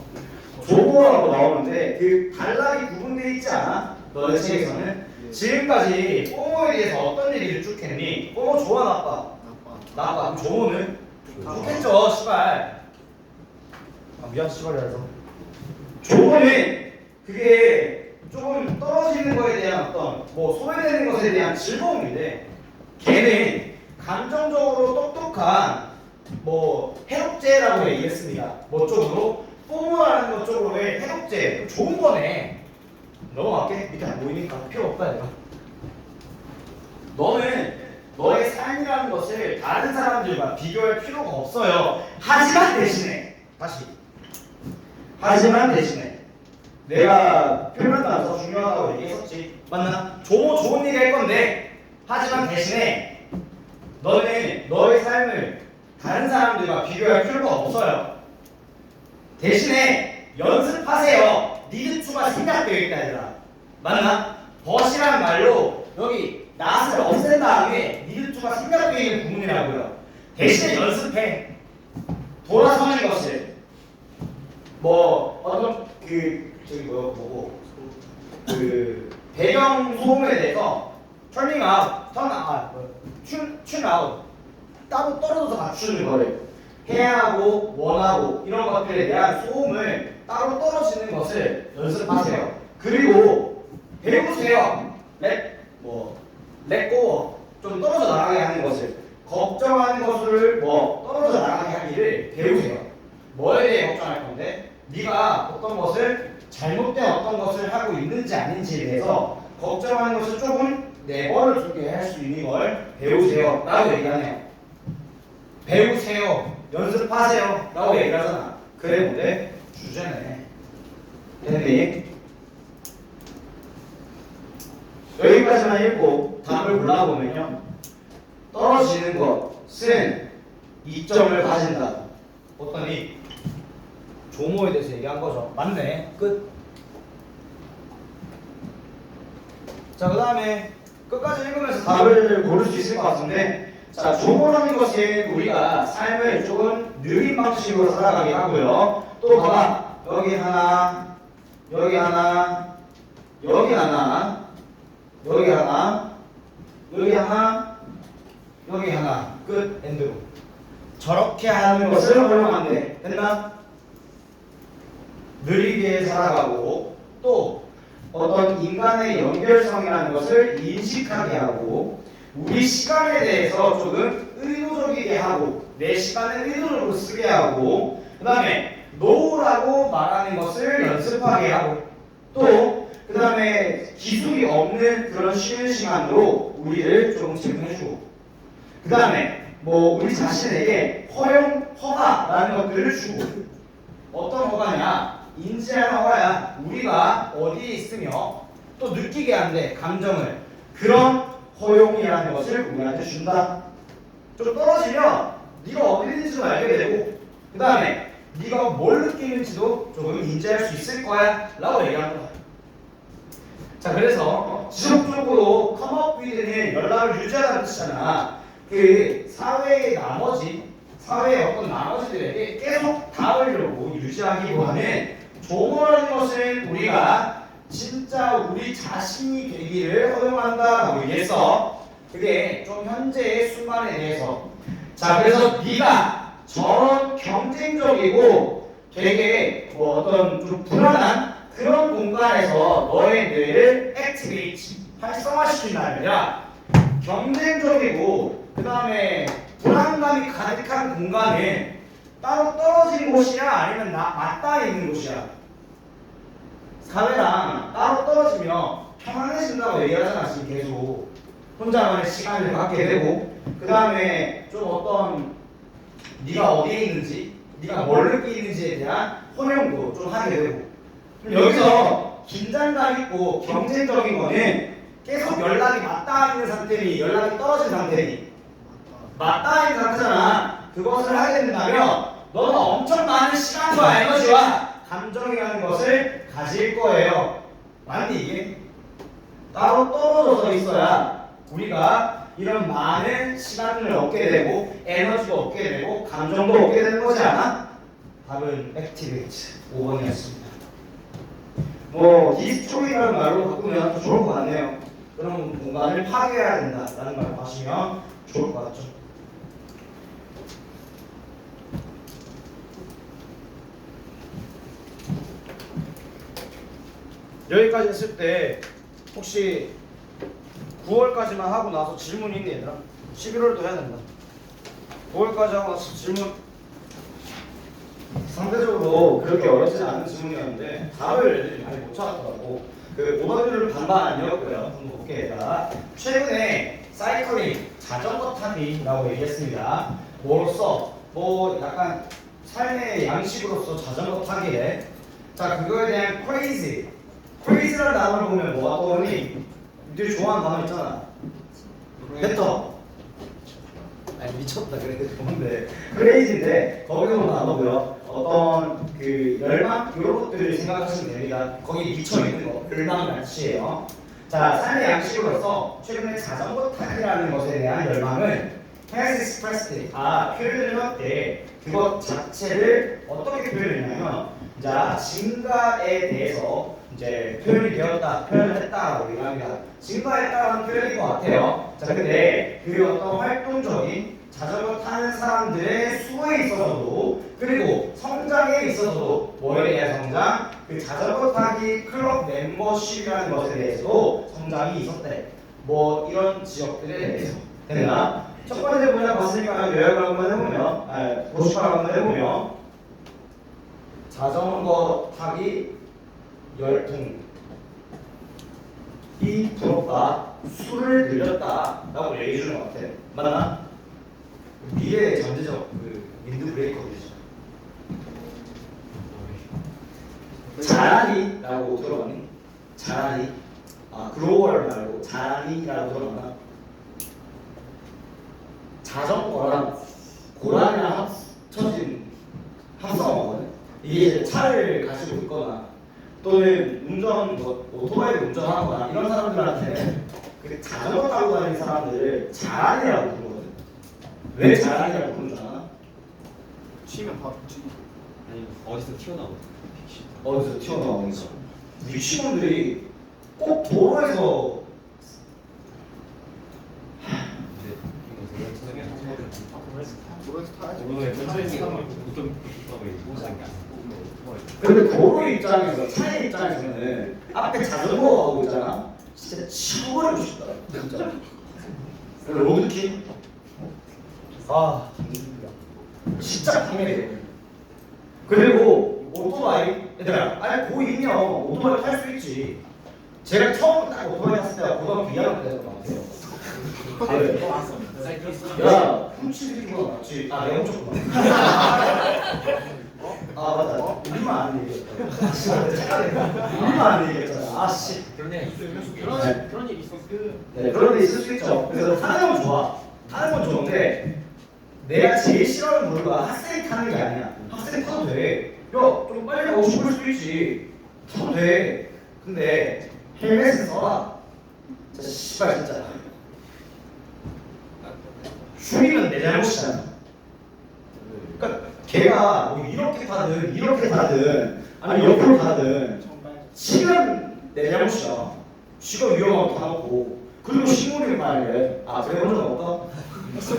조모라고 나오는데 그 단락이 구분되어 있지 않아? 너네 책에서는 지금까지 뽀모에 대해서 어떤 얘기를 쭉 했니? 뽀모 좋아 나빠? 나빠. 그럼 조모는? 좋겠죠 씨발. 미안 씨발이라서. 조모는 그게 조금 떨어지는 거에 대한 어떤 뭐 소외되는 것에 대한 즐거움인데 걔는 감정적으로 똑똑한 뭐 해독제라고 얘기했습니다. 뭐 쪽으로? 뽀모라는 것 쪽으로의 해독제 좋은 거네. 넘어갈게. 밑에 안 보이니까 필요 없다 얘가. 너는 너의 삶이라는 것을 다른 사람들과 비교할 필요가 없어요. 하지만 대신에 다시 하지만 대신에 내가 표현 따라서 중요하다고 얘기했었지. 맞나? 좋은 얘기 할 건데 하지만 대신에 너는 너의 삶을 다른 사람들과 비교할 필요가 없어요. 대신에 연습하세요. 니드2가 생략되어 있다 얘들아. 맞나? 벗이란 말로 여기 낫을 없앤 다음에 니드2가 생략되어 있는 부분이라고요. 대신에 연습해. 돌아서는 것을 뭐 어떤 뭐고 배경 소음에 대해서 turning out, tune out 따로 떨어져서 맞추는 거를 해야 하고 원하고 이런 것들에 대한 소음을 따로 떨어지는 것을 연습하세요. 그리고 배우세요. let go 좀 떨어져 나가게 하는 것을 걱정하는 것을 떨어져 나가게 하기를 배우세요. 뭐에 대해 걱정할 건데 네가 어떤 것을 잘못된 어떤 것을 하고 있는지 아닌지에 대해서 걱정하는 것을 조금 내버려 두게 할 수 있는 걸 배우세요 라고 얘기하네요. 배우세요, 연습하세요 라고 얘기하잖아. 그래 근데 주제네. 됐니? 여기까지만 읽고 답을 골라보면요, 떨어지는 것은 이점을 가진다. 어떠니? 조모에 대해서 얘기한 거죠. 맞네. 끝. 자, 그 다음에 끝까지 읽으면서 답을 고를 수 있을 것 같은데, 자, 조모라는 것은 우리가 삶을 조금 느린 방식으로 살아가게 하고요. 또 봐봐. 여기 하나, 여기 하나, 여기 하나, 여기 하나, 여기 하나, 여기 하나. 끝. 엔드로. 저렇게 하는 것을 허용한대. 됐나? 느리게 살아가고 또 어떤 인간의 연결성이라는 것을 인식하게 하고 우리 시간에 대해서 조금 의도적이게 하고 내 시간을 의도적으로 쓰게 하고 그 다음에 노라고 말하는 것을 연습하게 하고 또 그 다음에 기술이 없는 그런 쉬는 시간으로 우리를 조금 제공해주고 그 다음에 우리 자신에게 허가라는 것들을 주고 어떤 허가냐? 인지하는 허가야. 우리가 어디에 있으며 또 느끼게 하는데 감정을 그런 허용이라는 것을 우리한테 준다. 좀 떨어지면 네가 어디 있는지도 알게 되고 그 다음에 네가 뭘 느끼는지도 조금 인지할 수 있을 거야 라고 얘기하는 거야. 자, 그래서 지속적으로 컴업 위드는 연락을 유지하라는 뜻이잖아. 그 사회의 어떤 나머지들에게 계속 닿으려고 유지하기보다는 조모라는 것은 우리가 진짜 우리 자신이 되기를 허용한다라고 얘기했어. 그게 좀 현재의 순간에 대해서. 자, 그래서 네가 저런 경쟁적이고 되게 어떤 좀 불안한 그런 공간에서 너의 뇌를 액티베이트, 활성화시킨다는 아니라 경쟁적이고 그 다음에 불안감이 가득한 공간은 따로 떨어진 곳이야 아니면 맞닿아 있는 곳이야? 사회랑 따로 떨어지면 편안해진다고 얘기하잖아. 지금 계속 혼자만의 시간을 갖게 되고 그 다음에 좀 어떤 네가 어디에 있는지 네가 뭘 느끼는지에 대한 허용도 좀 하게 되고 여기서 긴장감 있고 경쟁적인 거는 계속 연락이 맞닿아 있는 상태니 연락이 떨어진 상태니 맞닿아 있는 상태잖아. 그것을 하게 된다면 너는 엄청 많은 시간과 에너지와 감정이라는 것을 가질 거예요. 맞니 이게? 따로 떨어져서 있어야 우리가 이런 많은 시간을 얻게 되고 에너지도 얻게 되고 감정도 얻게 되는 거지 않아? 답은 액티베이트 5번이었습니다. 디스트로이라는 말로 바꾸면 더 좋을 것 같네요. 그런 공간을 파괴해야 된다라는 말을 하시면 좋을 것 같죠. 여기까지 했을 때 혹시 9월까지만 하고 나서 질문이 있니 얘들아? 11월도 해야 된다. 9월까지 하고 나서 질문 상대적으로 그렇게 어렵지 않은 질문이었는데 답을 애들이 많이 못 찾았더라고. 그 오더뷰를 반반 아니었고요. 한번 볼게요. 최근에 사이클링, 자전거 타기라고 얘기했습니다. 뭐로써? 약간 삶의 양식으로서 자전거 타기에 자, 그거에 대한 crazy. crazy라는 단어를 보면 뭐가 떠오르니? 니들이 좋아하는 단어 있잖아. better. 아니 미쳤다 그래 좋은데 crazy인데 거기서 온 단어고요. 어떤 그 열망 이런 것들을 생각하시면 됩니다. 거기 미쳐 있는 거 열망 날씨예요. 자, 삶의 양식으로서 최근에 자전거 타기라는 것에 대한 열망을 has expressed 표현을 할 때 그것 자체를 어떻게 표현했냐면 자 증가에 대해서 이제 표현이 되었다 표현을 했다라고 얘기합니다. 증가했다라는 표현인 것 같아요. 자 근데 그 어떤 활동적인 자전거 타는 사람들의 수에 있어서도 그리고 성장에 있어서도 뭐에 대한 성장? 그 자전거 타기 클럽 멤버십이라는 것에 대해서도 성장이 있었대. 뭐 이런 지역들에 대해서 됐나? 첫 번째 문장 봤으니까 요약을 한번 해보면 도시파를 한번 해보면 자전거 타기 열풍이 부럽다 술을 늘렸다 라고 얘기해주는 것 같아. 맞나? 미래의 잠재적 그 윈드브레이커들이죠. 자라니라고 들어봤니? 자라니. 글로벌 말고 자라니라고 들어봤나? 자전거랑 고라니랑 합쳐진 합성어거든. 이게 이제 차를 가지고 있거나 또는 오토바이를 운전하거나 이런 사람들한테 그 자전거 타고 다니는 사람들을 자라니라고 부르거든. 왜 자라니라고 부르는 줄 아나? 치면 바로 아니 어디서 튀어나오고 어디서 튀어나오는 거? 미친놈들이 꼭 도로에서 도로에 천천히 가면 보통 보상 게 근데 도로 입장에서 차의 입장에서는 앞에 자전거가 오고 있잖아. 진짜 치워버리고 싶다. 진짜. 로드킬. 진짜 당연해. 그리고 오토바이 얘들아 아니 고2면 오토바이 탈 수 있지. 제가 처음 딱 오토바이 탔을 때가 고등학교 2학년 때였던 것 같아요. 야 훔치기보다 낫지. 내가 훔쳤구나. 맞아. 우리만 아는 얘기였다. 우리만 아는 얘기였잖아. 아씨. 그런 얘기 있었어. 네, 그런 데 있을 수 있죠. 그래서 타는 건 좋아. 타는 건 좋은데 내가 제일 싫어하는 부류가 학생이 타는 게 아니야. 학생이 타도 돼. 야, 좀 빨리 가고 싶을 수도 있지. 타도 돼. 근데 헬멧을 써라. 진짜 씨발 진짜. 죽이면 내 잘못이잖아. 그러니까 걔가 뭐 이렇게 타든 아니 옆으로 타든 치면 내 잘못이야. 쥐가 위험하고 타놓고 그리고 식물이 말해. 그래 본 적 없다?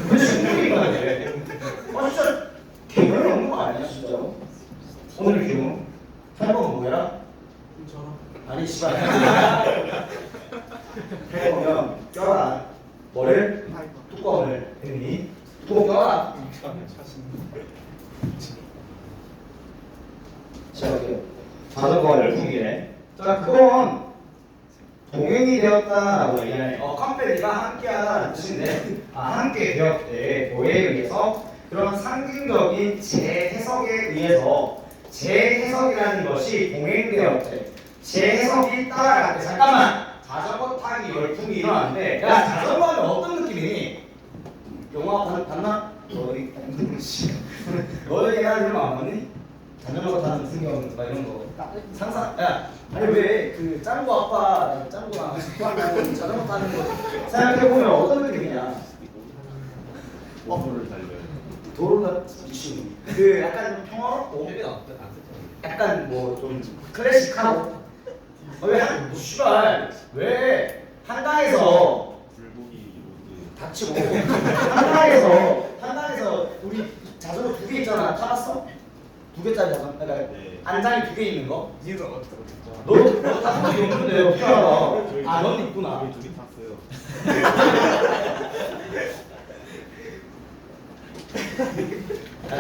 근데 식물이 말해. 진짜 개념이 없는 거 아니야 진짜로? 오늘 기분 8번 뭐야? 아니 씨발. 해보면 껴라. 뭐를? 뚜껑을 했니? 뚜껑 껴라. 자, 이렇게 자전거 열풍이래. 자, 그건 동행이 되었다라고 얘기하네. 컴패니가 함께하다는 뜻인데, 함께 되었대. 뭐에 의해서? 그런 상징적인 재해석에 의해서 재해석이라는 것이 동행되었대. 재해석이 따라갔대. 잠깐만. 자전거 타기 열풍이 일어났는데, 야 자전거 하면 어떤 느낌이니? 영화 봤나? 너희 얘기하는 이름 안 봤니? 자전거 타는 풍경 막 이런 거 상상. 아니 왜 그 짱구 아빠 짱구랑 아빠랑 자전거 타는 거 생각해 보면 어떤 느낌이냐? 도로를 달려요. 도로가 미친 그 약간 좀 평화롭고 약간 뭐 좀 클래식하고 왜 한강에서 불고기 로드 닥치고 한강에서 우리 자전거 2개 있잖아. 타봤어? 2개짜리 자전거. 그러니까 네. 안장이 2개 있는 거. 니도 어떻게 너 타본 적이 없는데 어떻게 알아? 넌 있구나. 둘이 탔어요.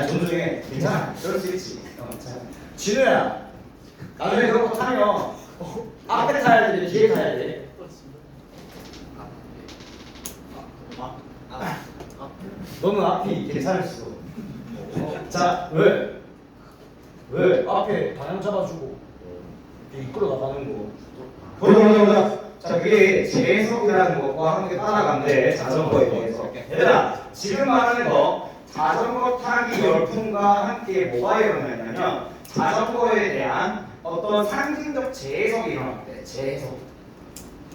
존중해. 괜찮아. 그럴 수 있지. 괜찮아. 진우야, 나중에 그런 거 타면 앞에 타야 돼, 뒤에 타야 돼. 너는 앞이 괜찮을 수도. 자, 왜? 앞에 방향 잡아주고 이끌어 나가는 거. 보자. 자, 그게 재해석이라는 것과 함께 따라간대, 자전거에 대해서. 얘들아, 지금 말하는 거, 자전거 타기 열풍과 함께 뭐가 일어나냐면, 자전거에 대한 어떤 상징적 재해석이 일어났대, 재해석.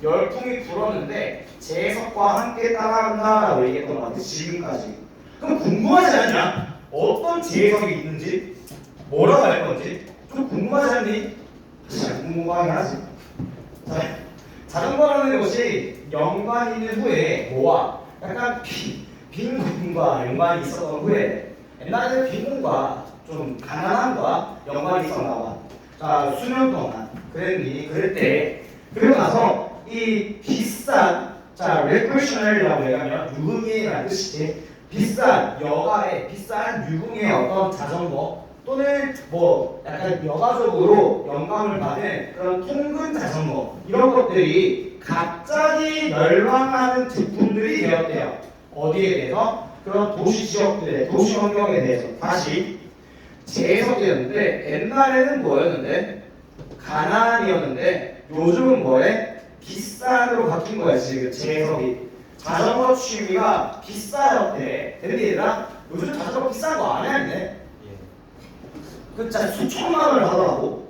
열풍이 불었는데, 재해석과 함께 따라간다라고 얘기했던 것 같아, 지금까지. 그럼 궁금하지 않냐? 어떤 재해석이 있는지, 뭐라고 할 건지, 좀 궁금하지 않니? 진짜 궁금하긴 하지. 자, 자전거라는 것이 연관이 있는 후에 뭐와 약간 빈곤과 연관이 있었던 후에 옛날에는 빈곤과 좀 가난함과 연관이 있었나 봐. 자, 수년 동안 그럴 때 그러고 나서 이 비싼 자 레크레이셔널이라고 얘기하면 유흥이라는 뜻이지. 비싼 여가의 비싼 유흥의 어떤 자전거 또는 뭐 약간 여가적으로 영감을 받은 그런 통근 자전거 이런 것들이 갑자기 멸망하는 제품들이 되었대요. 어디에 대해서? 그런 도시 지역들의 도시 환경에 대해서 다시 재해석이었는데 옛날에는 뭐였는데? 가난이었는데 요즘은 뭐래? 비싼으로 바뀐 거야 지금 재해석이. 자전거 취미가 비싸졌대. 근데 얘들아 요즘 자전거 비싼 거 안 해야겠네. 그 진짜 수천만 원을 하더라고.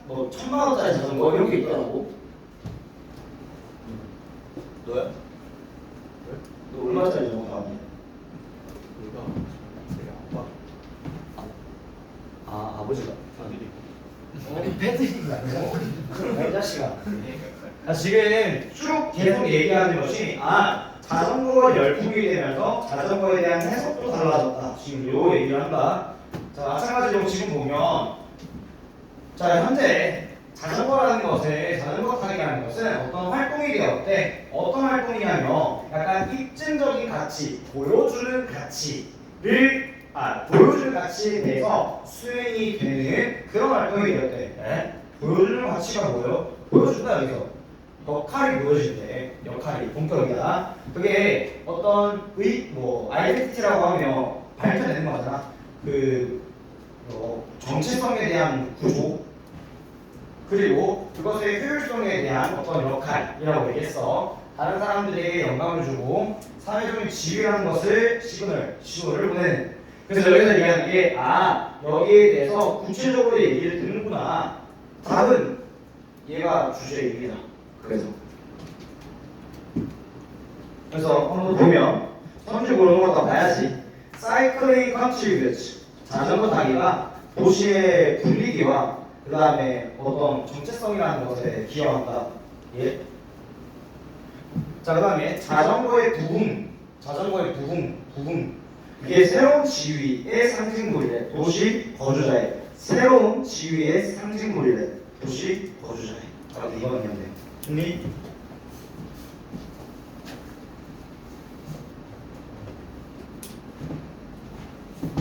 뭐 1,000만 원짜리 자전거 이런 게 있더라고. 너야? 너 얼마짜리 자전거 타니? 아버지가. 패드립이 아니고 이 자식아. 지금 쭉 계속 얘기하는 것이 자전거가 열풍이 되면서 자전거에 대한 해석도 달라졌다. 지금 요 얘기를 한다. 자, 마찬가지로 지금 보면 자 현재 자전거 타기라는 것은 어떤 활동이 되었대. 어떤 활동이냐면 약간 입증적인 가치, 보여주는 가치에 대해서 수행이 되는 그런 활동이 되었대. 네? 보여주는 가치가 뭐예요? 보여준다 여기서. 역할이 보여진대. 역할이 본격이다. 그게 어떤 아이덴티티라고 하면 밝혀내는 거잖아. 정체성에 대한 구조 그리고 그것의 효율성에 대한 어떤 역할이라고 얘기했어. 다른 사람들에게 영감을 주고 사회적인 지위라는 것을 시그널을 보내는. 그래서 여기서 얘기하는 게 여기에 대해서 구체적으로 얘기를 듣는구나. 답은 얘가 주제의 얘기다. 그래서 한번 보면 선지고는 걸 봐야지. 사이클링 컨트리뷰트 자전거 타기가 도시의 분위기와 그 다음에 어떤 정체성이라는 것에 기여한다. 예. 자, 그 다음에 자전거의 부흥. 이게 새로운 지위의 상징물이래. 도시 거주자의. 새로운 지위의 상징물이래. 도시 거주자의. 이건 있는데. 정리?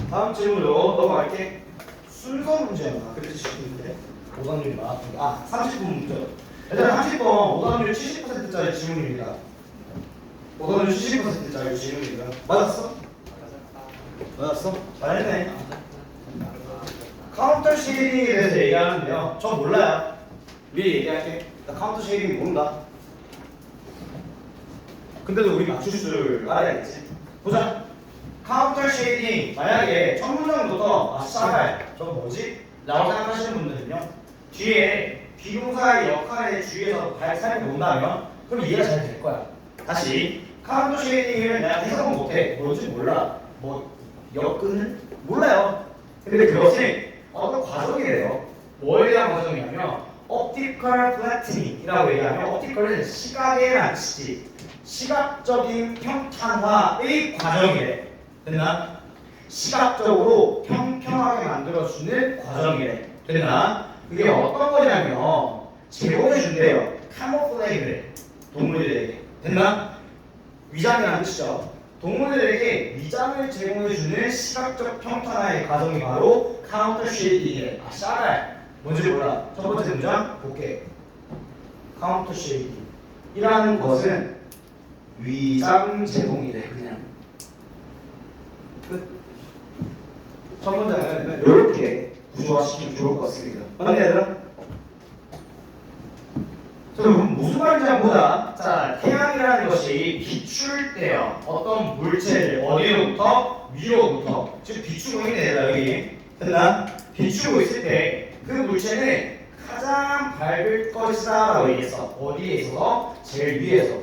다음 질문으로 넘어갈게. 순서 문제였나? 그래서 지금인데 오답률이 나왔습니다. 30분 문제. 얘들아 30번 오답률 70%짜리 질문입니다. 오답률 70%짜리 질문입니다. 맞았어? 잘했네. 카운터 쉐이딩에 대해서 얘기하는데요. 저 몰라요. 미리 얘기할게. 나 카운터 쉐이딩이 모른다. 근데도 우리 맞출 줄 알아야겠지. 보자. 카운터 쉐이딩 만약에 첫 문장부터 저거 뭐지? 라고 생각하시는 분들은요 뒤에 비동사의 역할의 주위에서 잘 살펴본다면 그럼 이해가 잘 될 거야. 다시 카운터 쉐이딩을 내가 해석은 못해. 뭔지 몰라. 역근을? 몰라요. 근데 그것이 어떤 과정이래요. 뭐에 대한 과정이냐면 optical flattening이라고 얘기하면 optical은 시각의 안치지 시각적인 평탄화의 과정이래. 됐나? 시각적으로 평평하게 만들어주는 과정이래. 됐나? 그게 어떤 거냐면 제공해준대요. 카모플레이를 동물들에게. 됐나? 위장이라는 뜻이죠. 동물들에게 위장을 제공해주는 시각적 평탄화의 과정이 바로 카운터 쉐이딩이래. 샤랄. 뭔지 몰라. 첫 번째 문장 볼게. 카운터 쉐이딩이라는 것은 위장 제공이래. 그냥 끝. 첫 문장은 이렇게 구조화시키면 좋을 것 같습니다. 맞네 얘들아? 그럼 무슨 말인지 한번 보자. 자, 태양이라는 것이 비출 때요. 어떤 물체를 어디로부터? 위로부터. 지금 비추고 있네, 얘들아, 여기. 됐나? 비추고 있을 때 그 물체는 가장 밝을 것이다 라고 얘기했어. 어디에 있어서? 제일 위에서.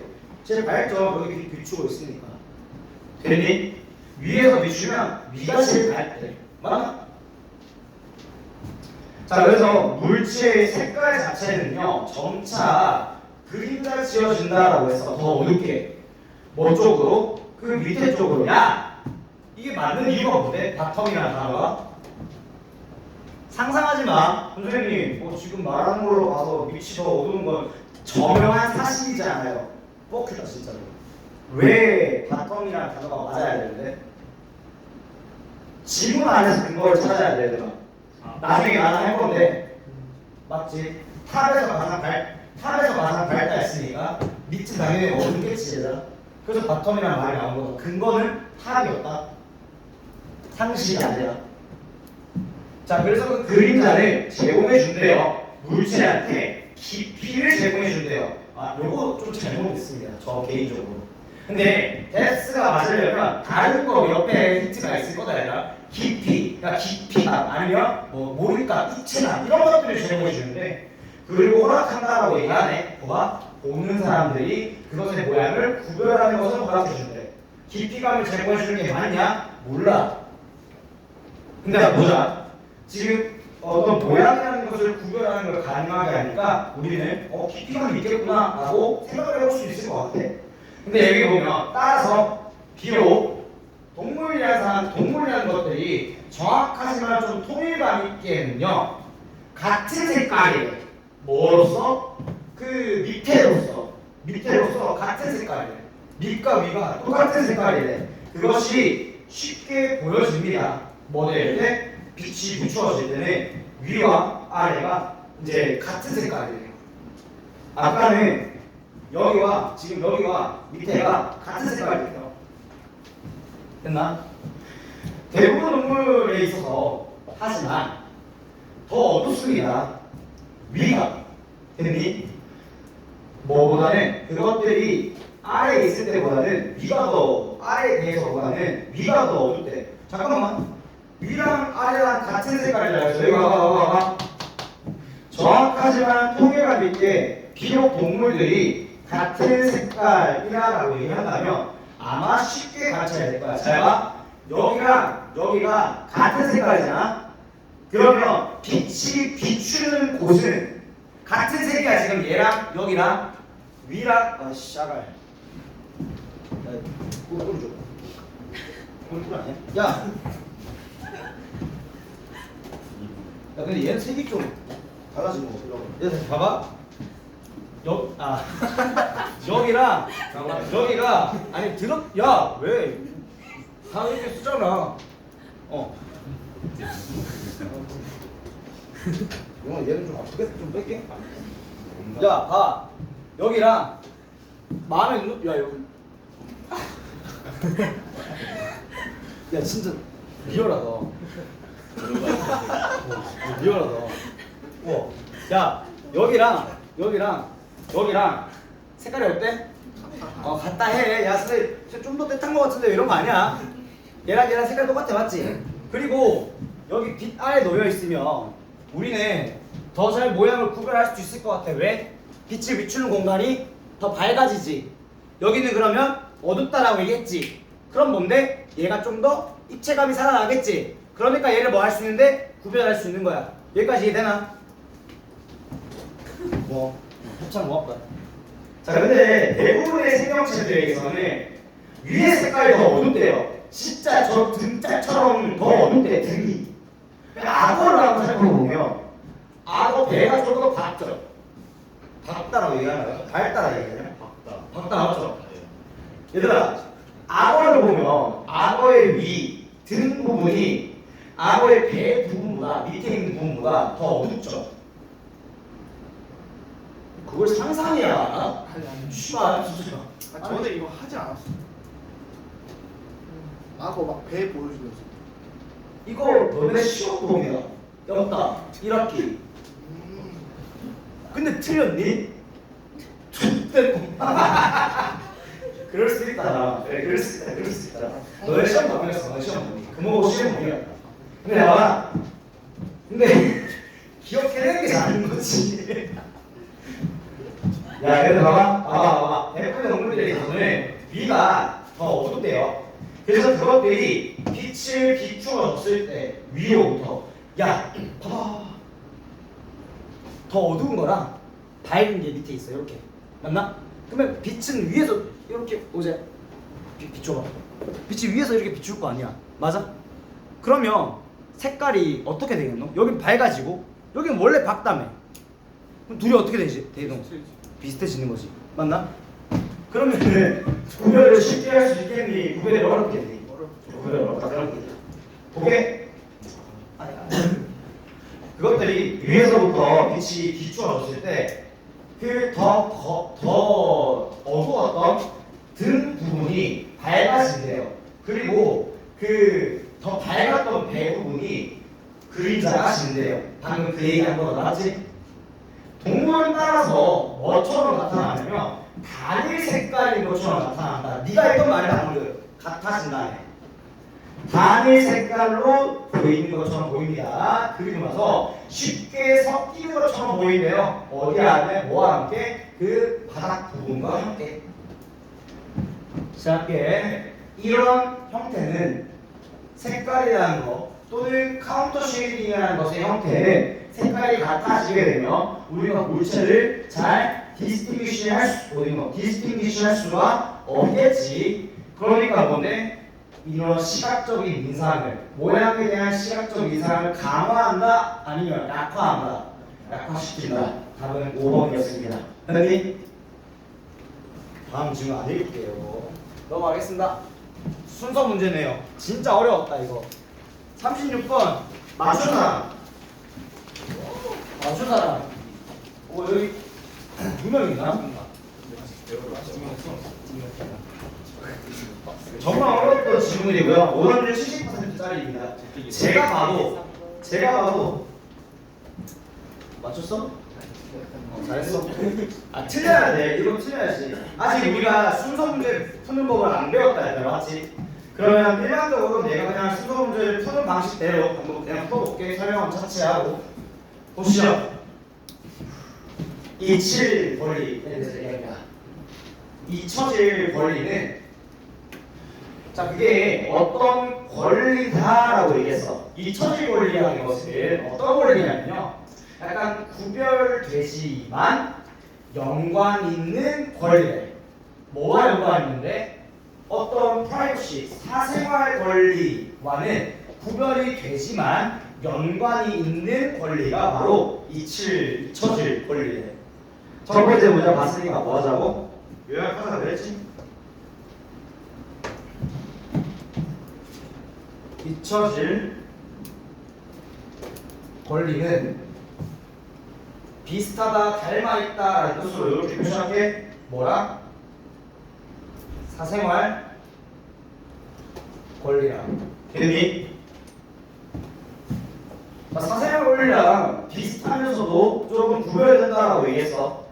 제일 밝죠. 여기 비추고 있으니까. 됐니? 위에서 비추면 위가 제일 밝대. 맞나? 자, 그래서 물체의 색깔 자체는요, 점차 그림자 지어진다라고 해서 더 어둡게. 뭐 쪽으로? 그 밑에 쪽으로. 야! 이게 맞는 이유가 뭔데? 바텀이라는 단어가? 상상하지 마. 선생님, 지금 말하는 걸로 봐서 밑이 더 어두운 건 저명한 사실이잖아요. 뻑큐다, 진짜로. 왜 바텀이라는 단어가 맞아야 되는데? 지문 안에서 근거를 찾아야 돼, 얘들아. 나중에 나는 할 건데, 맞지? 탑에서 가장 밝다했으니까 밑은 당연히 어둡겠지, 얘들아. 그래서 바텀이라는 말이 나온 거다. 근거는 탑이었다. 상식이 아니라. 자, 그래서 그 그림자를 제공해 준대요. 물체한테 깊이를 제공해 준대요. 아, 요거 좀 잘못했습니다. 저 개인적으로. 근데 데스가 맞으려면 다른 거 옆에 힌트가 있을 거다, 얘들아. 깊이, 그러니까 깊이가 아니면 뭐 모르니까 입체나 이런 것들을 제공해 주는데, 그리고 허락한다라고 얘기하네. 봐봐, 보는 사람들이 그것의 모양을 구별하는 것을 허락해 준대. 깊이감을 제공해 주는 게 맞냐? 몰라. 근데 보자. 지금 어떤 모양이라는 것을 구별하는 걸 가능하게 하니까 우리는 깊이감이 있겠구나 라고 생각을 해볼 수 있을 것 같아. 근데 여기 보면 따라서 비록 동물이라는 것들이 정확하지만 좀 통일감 있게는요, 같은 색깔이래. 뭐로서? 그 밑에로서 같은 색깔이래. 밑과 위가 똑같은 색깔이래. 그것이 쉽게 보여집니다. 뭐 될 때? 빛이 비추어질 때는 위와 아래가 이제 같은 색깔이래요. 아까는 여기와 지금 여기와 밑에가 같은 색깔이에요. 됐나? 대부분 동물에 있어서 하지만 더 어둡습니다. 위가. 됐니? 뭐보다는 그것들이 아래에 있을 때보다는 아래에 대해서보다는 위가 더 어둡대. 잠깐만. 위랑 아래랑 같은 색깔이라고 해서 여기 봐봐. 정확하지만 통일감 있게 비록 동물들이 같은 색깔이라고 얘기한다면 아마 쉽게 가르쳐야 될 거야. 잘 봐. 여기랑 여기가 같은 색깔이잖아. 그러면 빛이 비추는 곳은 같은 색이야. 지금 얘랑 여기랑 위랑 샤갈. 꿀 줘. 꿀 아니야? 야. 야, 근데 얘는 색이 좀 달라진 거 같아. 얘 봐봐. 여기랑 여기가 아니 야, 왜? 다 이렇게 쓰잖아. 얘는 좀 아프겠다. 좀 뺄게. 야, 봐. 여기랑 마음에 드는 야, 여기. 야, 진짜 리얼하다. 리얼하다. 야, 여기랑 색깔이 어때? 같다 해. 야, 선생님 좀 더 떼탄 거 같은데 이런 거 아니야? 얘랑 색깔 똑같아, 맞지? 그리고 여기 빛 아래 놓여 있으면 우리는 더 잘 모양을 구별할 수 있을 것 같아. 왜? 빛을 비추는 공간이 더 밝아지지. 여기는 그러면 어둡다라고 얘기했지. 그럼 뭔데? 얘가 좀 더 입체감이 살아나겠지. 그러니까 얘를 뭐 할 수 있는데? 구별할 수 있는 거야. 여기까지 이해되나? 합참 고맙다. 자, 근데 대부분의 생명체들에게서는 위의 색깔이 더 어둡대요. 진짜 저 등짝처럼 더 어둡대, 등이. 악어를 한번 살펴보면 악어 배가 좀 더 밝죠. 밝다라고 얘기하나요? 밝다라고 얘기하나요? 밝다 맞죠? 얘들아, 악어를 보면 악어의 위, 등 부분이 악어의 배 부분보다 밑에 있는 부분보다 더 어둡죠. 그걸 상상해야 하나? 씨발 진짜. 저는 이거 하지 않았어요. 악어 막 배 보여주면서. 이거 너네 시험 보면 였다 1학기. 근데 틀렸니? 됐고. 그럴 수 있다. 그래, 그럴 수 있다. 그럴 수 있다. 너의 시험 범위였어. 너의 시험 범위. 금호고 시험 범위였다. 근데 봐봐. 근데 기억해내는 게 잘하는 거지. 야, 얘들 봐봐. F의 동물들이 저는 위가 더 어둡대요. 그래서 그것들이 빛을 비추어 줬을 때 위로부터 야, 봐봐. 더 어두운 거랑 밝은 게 밑에 있어. 이렇게. 맞나? 그러면 빛은 위에서 이렇게 오제 비춰봐. 빛이 위에서 이렇게 비출 거 아니야. 맞아? 그러면 색깔이 어떻게 되겠노? 여긴 밝아지고 여긴 원래 밝다며. 그럼 둘이 어떻게 되지? 대동 비슷해지는 거지. 맞나? 그러면은 구별을 쉽게 할 수 있겠니? 구별이 어렵겠니? 구별이 어렵겠니? 오케이? 그것들이 위에서부터 빛이 비추어졌을 때 그 더 어두웠던 등 부분이 밝아진대요. 그리고 그 더 밝았던 배 부분이 그림자가 진대요. 방금 그 얘기한 거 맞지? 동물에 따라서 뭐처럼 나타나냐면 단일 색깔인 것처럼 나타난다. 네가 했던 말이 방금 같아진다네. 단일 색깔로 보이는 것처럼 보입니다. 그리고 나서 쉽게 섞이는 것처럼 보이는데요. 어디 안에 뭐와 함께? 그 바닥 부분과 함께. 자, 이런 형태는 색깔이라는 것 또는 카운터 쉐이딩이라는 것의 형태는 색깔이 같아지게 되면 우리가 물체를 잘 디스팅귀시 할 수가 없겠지. 그러니까 뭔데? 이런 시각적인 인상을, 모양에 대한 시각적 인상을 강화한다? 아니면 약화한다? 약화시킨다. 답은 5번이었습니다. 선생님, 다음 질문 안 읽을게요. 넘어가겠습니다. 순서 문제네요. 진짜 어려웠다 이거. 36번 맞춘 사람. 맞춘 사람. 오, 여기 2명 있나? 정말 어려웠던 질문이고요. 오답률 70%짜리입니다. 제가 봐도 맞췄어? 잘했어. 아, 틀려야 돼. 이거 틀려야지. 아직 우리가 순서 문제 푸는 법을 안 배웠다 얘들아, 맞지? 그러면 일반적으로 내가 그냥 순서 문제를 푸는 방식대로 한번 그냥 풀어볼게. 설명하면 차치하고 보시죠. 이 7 권리에 대해서 얘기합니다. 잊혀질 권리는 자, 그게 어떤 권리다라고 얘기했어. 잊혀질 권리라는 것은 어떤 권리냐면요, 약간 구별되지만 연관 있는 권리래. 뭐와 연관 있는데? 어떤 프라이버시, 사생활 권리와는 구별이 되지만 연관이 있는 권리가 바로 잊혀질 권리래. 첫 번째 문제 봤으니까 뭐 하자고? 요약하자 그랬지? 잊혀질 권리는 비슷하다, 닮아있다 라는 뜻으로 이렇게 표시할게. 뭐라? 사생활 권리라. 됐니? 사생활 권리랑 비슷하면서도 조금 구별된다라고 얘기했어.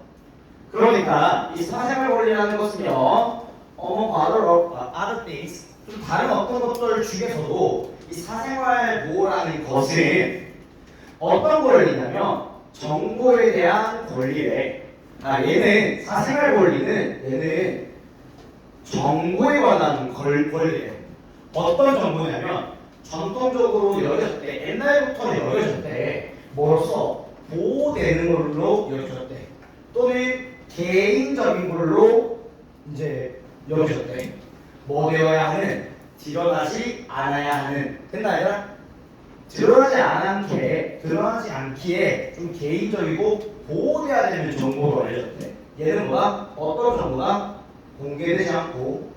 그러니까 이 사생활 권리라는 것은요, other things, 좀 다른 어떤 것들 중에서도 이 사생활 보호라는 것은 어떤 권리냐면 정보에 대한 권리래. 얘는 사생활 권리는 얘는 정보에 관한 권리래. 어떤 정보냐면 전통적으로 여겨졌대. 옛날부터 여겨졌대. 뭐로써 보호되는 걸로 여겨졌대. 또는 개인적인 걸로 이제 여겨졌대. 뭐 되어야 하는? 드러나지 않아야 하는. 된다 얘들아? 드러나지 않기에 좀 개인적이고 보호돼야 되는 정보로 알려졌대. 얘는 뭐다? 어떤 정보가 공개되지 않고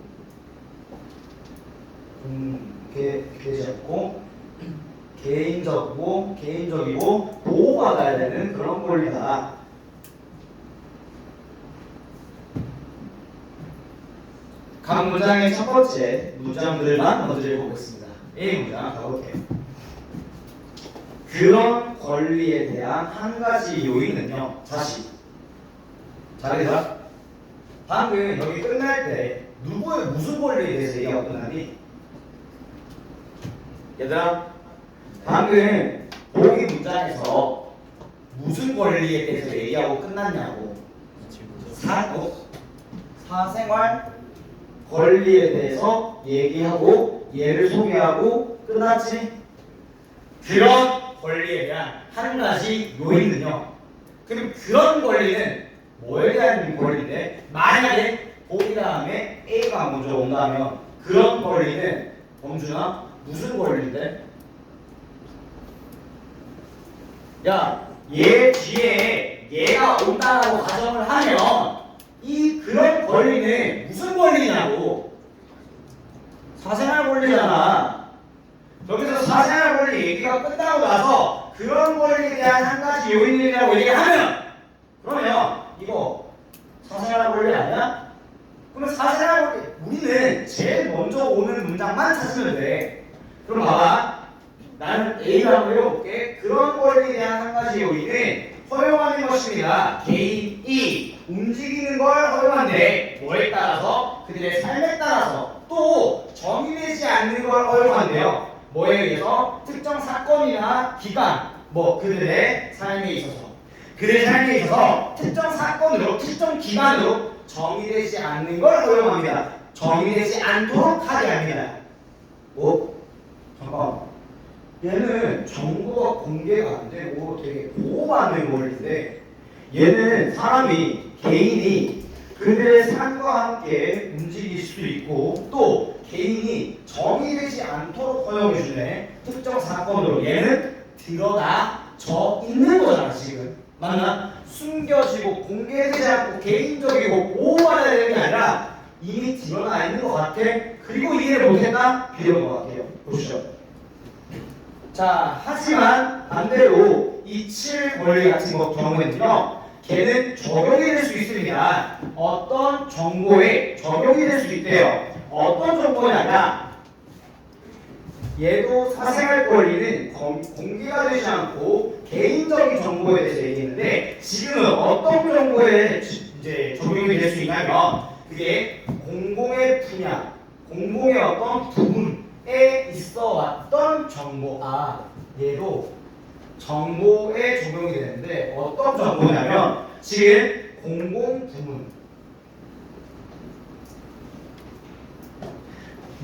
되지 않고 개인적이고 보호받아야 되는 그런 권리다. 각 문장의 첫 번째 문장들만 먼저 읽어보겠습니다. A 문장 가볼게요. 그런 권리에 대한 한 가지 요인은요. 다시 잘해라. 방금 여기 끝날 때 누구의 무슨 권리에 대해서 얘기하고 끝나니? 얘들아, 방금 보기 문장에서 무슨 권리에 대해서 얘기하고 끝났냐고. 사생활 권리에 대해서 얘기하고 얘를 소개하고 끝났지? 그런 권리에 대한 한 가지 요인은요. 그럼 그런 권리는 뭐에 대한 권리인데, 만약에 보기 다음에 A가 먼저 온다면 그런 권리는 범준아 무슨 권리인데? 야, 얘 뒤에 얘가 온다라고 가정을 하면 이 그런 권리는 무슨 권리냐고. 사생활 권리잖아. 여기서 사생활 권리 얘기가 끝나고 나서 그런 권리에 대한 한 가지 요인이라고 얘기하면, 그러면 이거 사생활 권리 아니야? 그러면 사생활 권리, 우리는 제일 먼저 오는 문장만 찾으면 돼. 그럼 봐봐, 나는 A를 한번 읽어볼게. 그런 권리에 대한 한 가지 요인은 허용하는 것입니다. 개인이 움직이는 걸 허용한데 뭐에 따라서? 그들의 삶에 따라서. 또 정의되지 않는 걸 허용한대요. 뭐에 의해서? 특정 사건이나 기간, 뭐 그들의 삶에 있어서, 그들의 삶에 있어서 특정 사건으로, 특정 기간으로 정의되지 않는 걸 허용합니다. 정의되지 않도록 하게 합니다. 잠깐, 얘는 정보가 공개가 안 되고 되게 보호받는 권리인데, 얘는 사람이, 개인이 그들의 삶과 함께 움직일 수도 있고 또 개인이 정의되지 않도록 허용해주네. 특정 사건으로. 얘는 드러나져 있는 거잖아 지금. 맞나? 숨겨지고 공개되지 않고 개인적이고 보호받아야 되는 게 아니라 이미 드러나 있는 것 같아. 그리고 이해를 못했다? 이런 것 같아요. 보시죠. 자, 하지만 반대로 이 7 권리 같은 경우에는요, 걔는 적용이 될 수 있습니다. 어떤 정보에 적용이 될 수 있대요. 어떤 정보냐면, 얘도 사생활 권리는 공개가 되지 않고 개인적인 정보에 대해서 얘기했는데, 지금은 어떤 정보에 이제 적용이 될 수 있냐면, 그게 공공의 분야, 공공의 어떤 부분에 있어 왔던 정보. 얘도 정보에 적용이 되는데 어떤 정보냐면, 지금 공공 부문,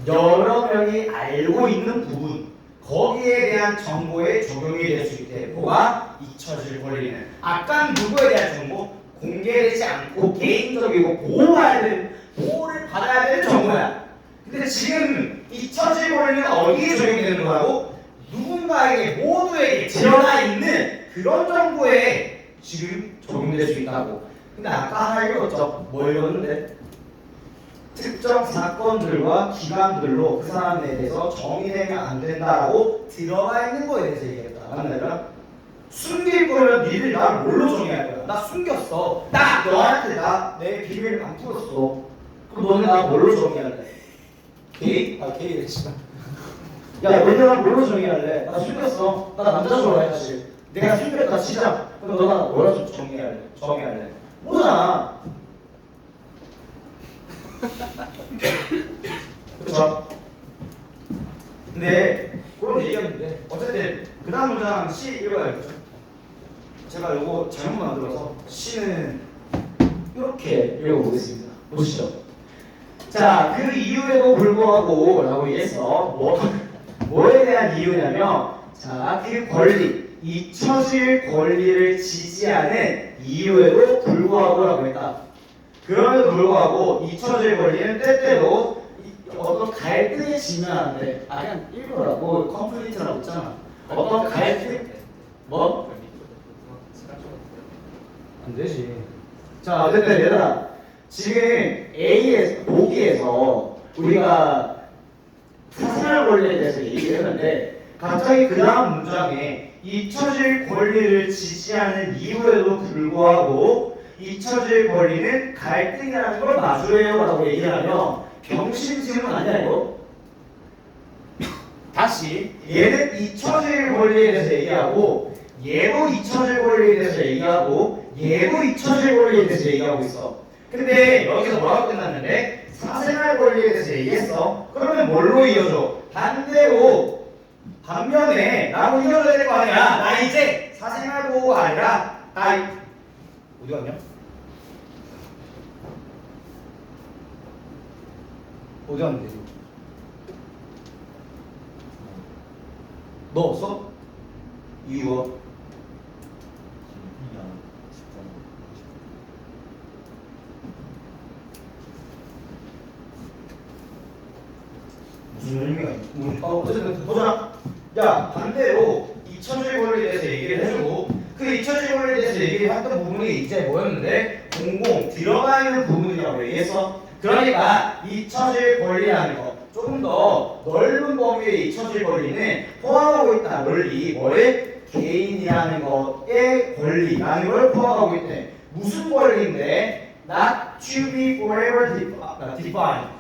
여러 명이 알고 있는 부분, 거기에 대한 정보에 적용이 될 수 있대. 뭐가? 잊혀질 권리는. 아까 누구에 대한 정보? 공개되지 않고 개인적이고 보호를 받아야 되는 정보야. 근데 지금 잊혀질 권리는 어디에 적용이 되는 거라고? 누군가에게, 모두에게 드러나 있는 그런 정보에 지금 적용될 수 있다고. 근데 아까 하나 읽었죠? 뭐 읽었는데? 특정 사건들과 기간들로 그 사람에 대해서 정의되면 안 된다라고 들어가 있는 거에 대해서 얘기했다. 맞나요? 숨길 거면 니들 나 뭘로 정의할 거야? 나 숨겼어. 나 너한테 내 비밀을 안 풀었어. 그럼 너네 나 뭘로 정의할래? 게이? 게이래 지금. 야, 너네 나 뭘로 정의할래? 나 숨겼어. 나 남자 좋아해야지. 내가 숨겼다 치자. 그럼 너나 뭐라 정의할래? 뭐잖아. 그렇죠? 근데 그런 얘기였는데 어쨌든 그 다음 문장 C 읽어야겠죠? 제가 이거 잘못 만들어서 C는 이렇게 읽어보겠습니다. 보시죠. 자, 그 이유에도 불구하고 라고 얘기했어. 뭐에 대한 이유냐면, 자, 그 권리, 잊혀질 권리를 지지하는 이유에도 불구하고 라고 했다. 그럼에도 불구하고 잊혀질 권리는 때때로 어떤 갈등이 지면한데, 그냥 읽어라고 컴플리트라고 있잖아. 어떤 갈등? 뭐? 안 되지. 자, 어쨌든 얘들아, 지금 A에서, 보기에서 우리가 사생활 권리에 대해서 얘기를 했는데, 갑자기 그 다음 문장에 잊혀질 권리를 지지하는 이유에도 불구하고 잊혀질 권리는 갈등이라는 걸 마주해요 라고 얘기를 하면 병신질문 아니야 이거? 다시, 얘는 잊혀질 권리에 대해서 얘기하고, 얘도 잊혀질 권리에 대해서 얘기하고, 얘도 잊혀질 권리에 대해서 얘기하고 있어. 근데 여기서 뭐라고 끝났는데 사생활 권리에 대해서 얘기했어. 그러면 뭘로 이어져? 반대로 반면에 나하고 이어져야 될 거 아니야. 나 이제 사생활 보호가 아니라 나 어디 갔냐? 어디 갔는데? 너 없어? 이유가? 무슨 의미가 있지? 어쨌든 보자. 야 반대로 잊혀질 권리에 대해서 얘기를 해주고 그 잊혀질 권리에 대해서 얘기를 했던 부분이 이제 뭐였는데 공공 들어가 있는 부분이라고 얘기했어. 그러니까 잊혀질 권리라는 거 조금 더 넓은 범위의 잊혀질 권리는 포함하고 있다. 논리 뭐를? 개인이라는 것의 권리라는 걸 포함하고 있대. 무슨 권리인데? Not to be forever defined.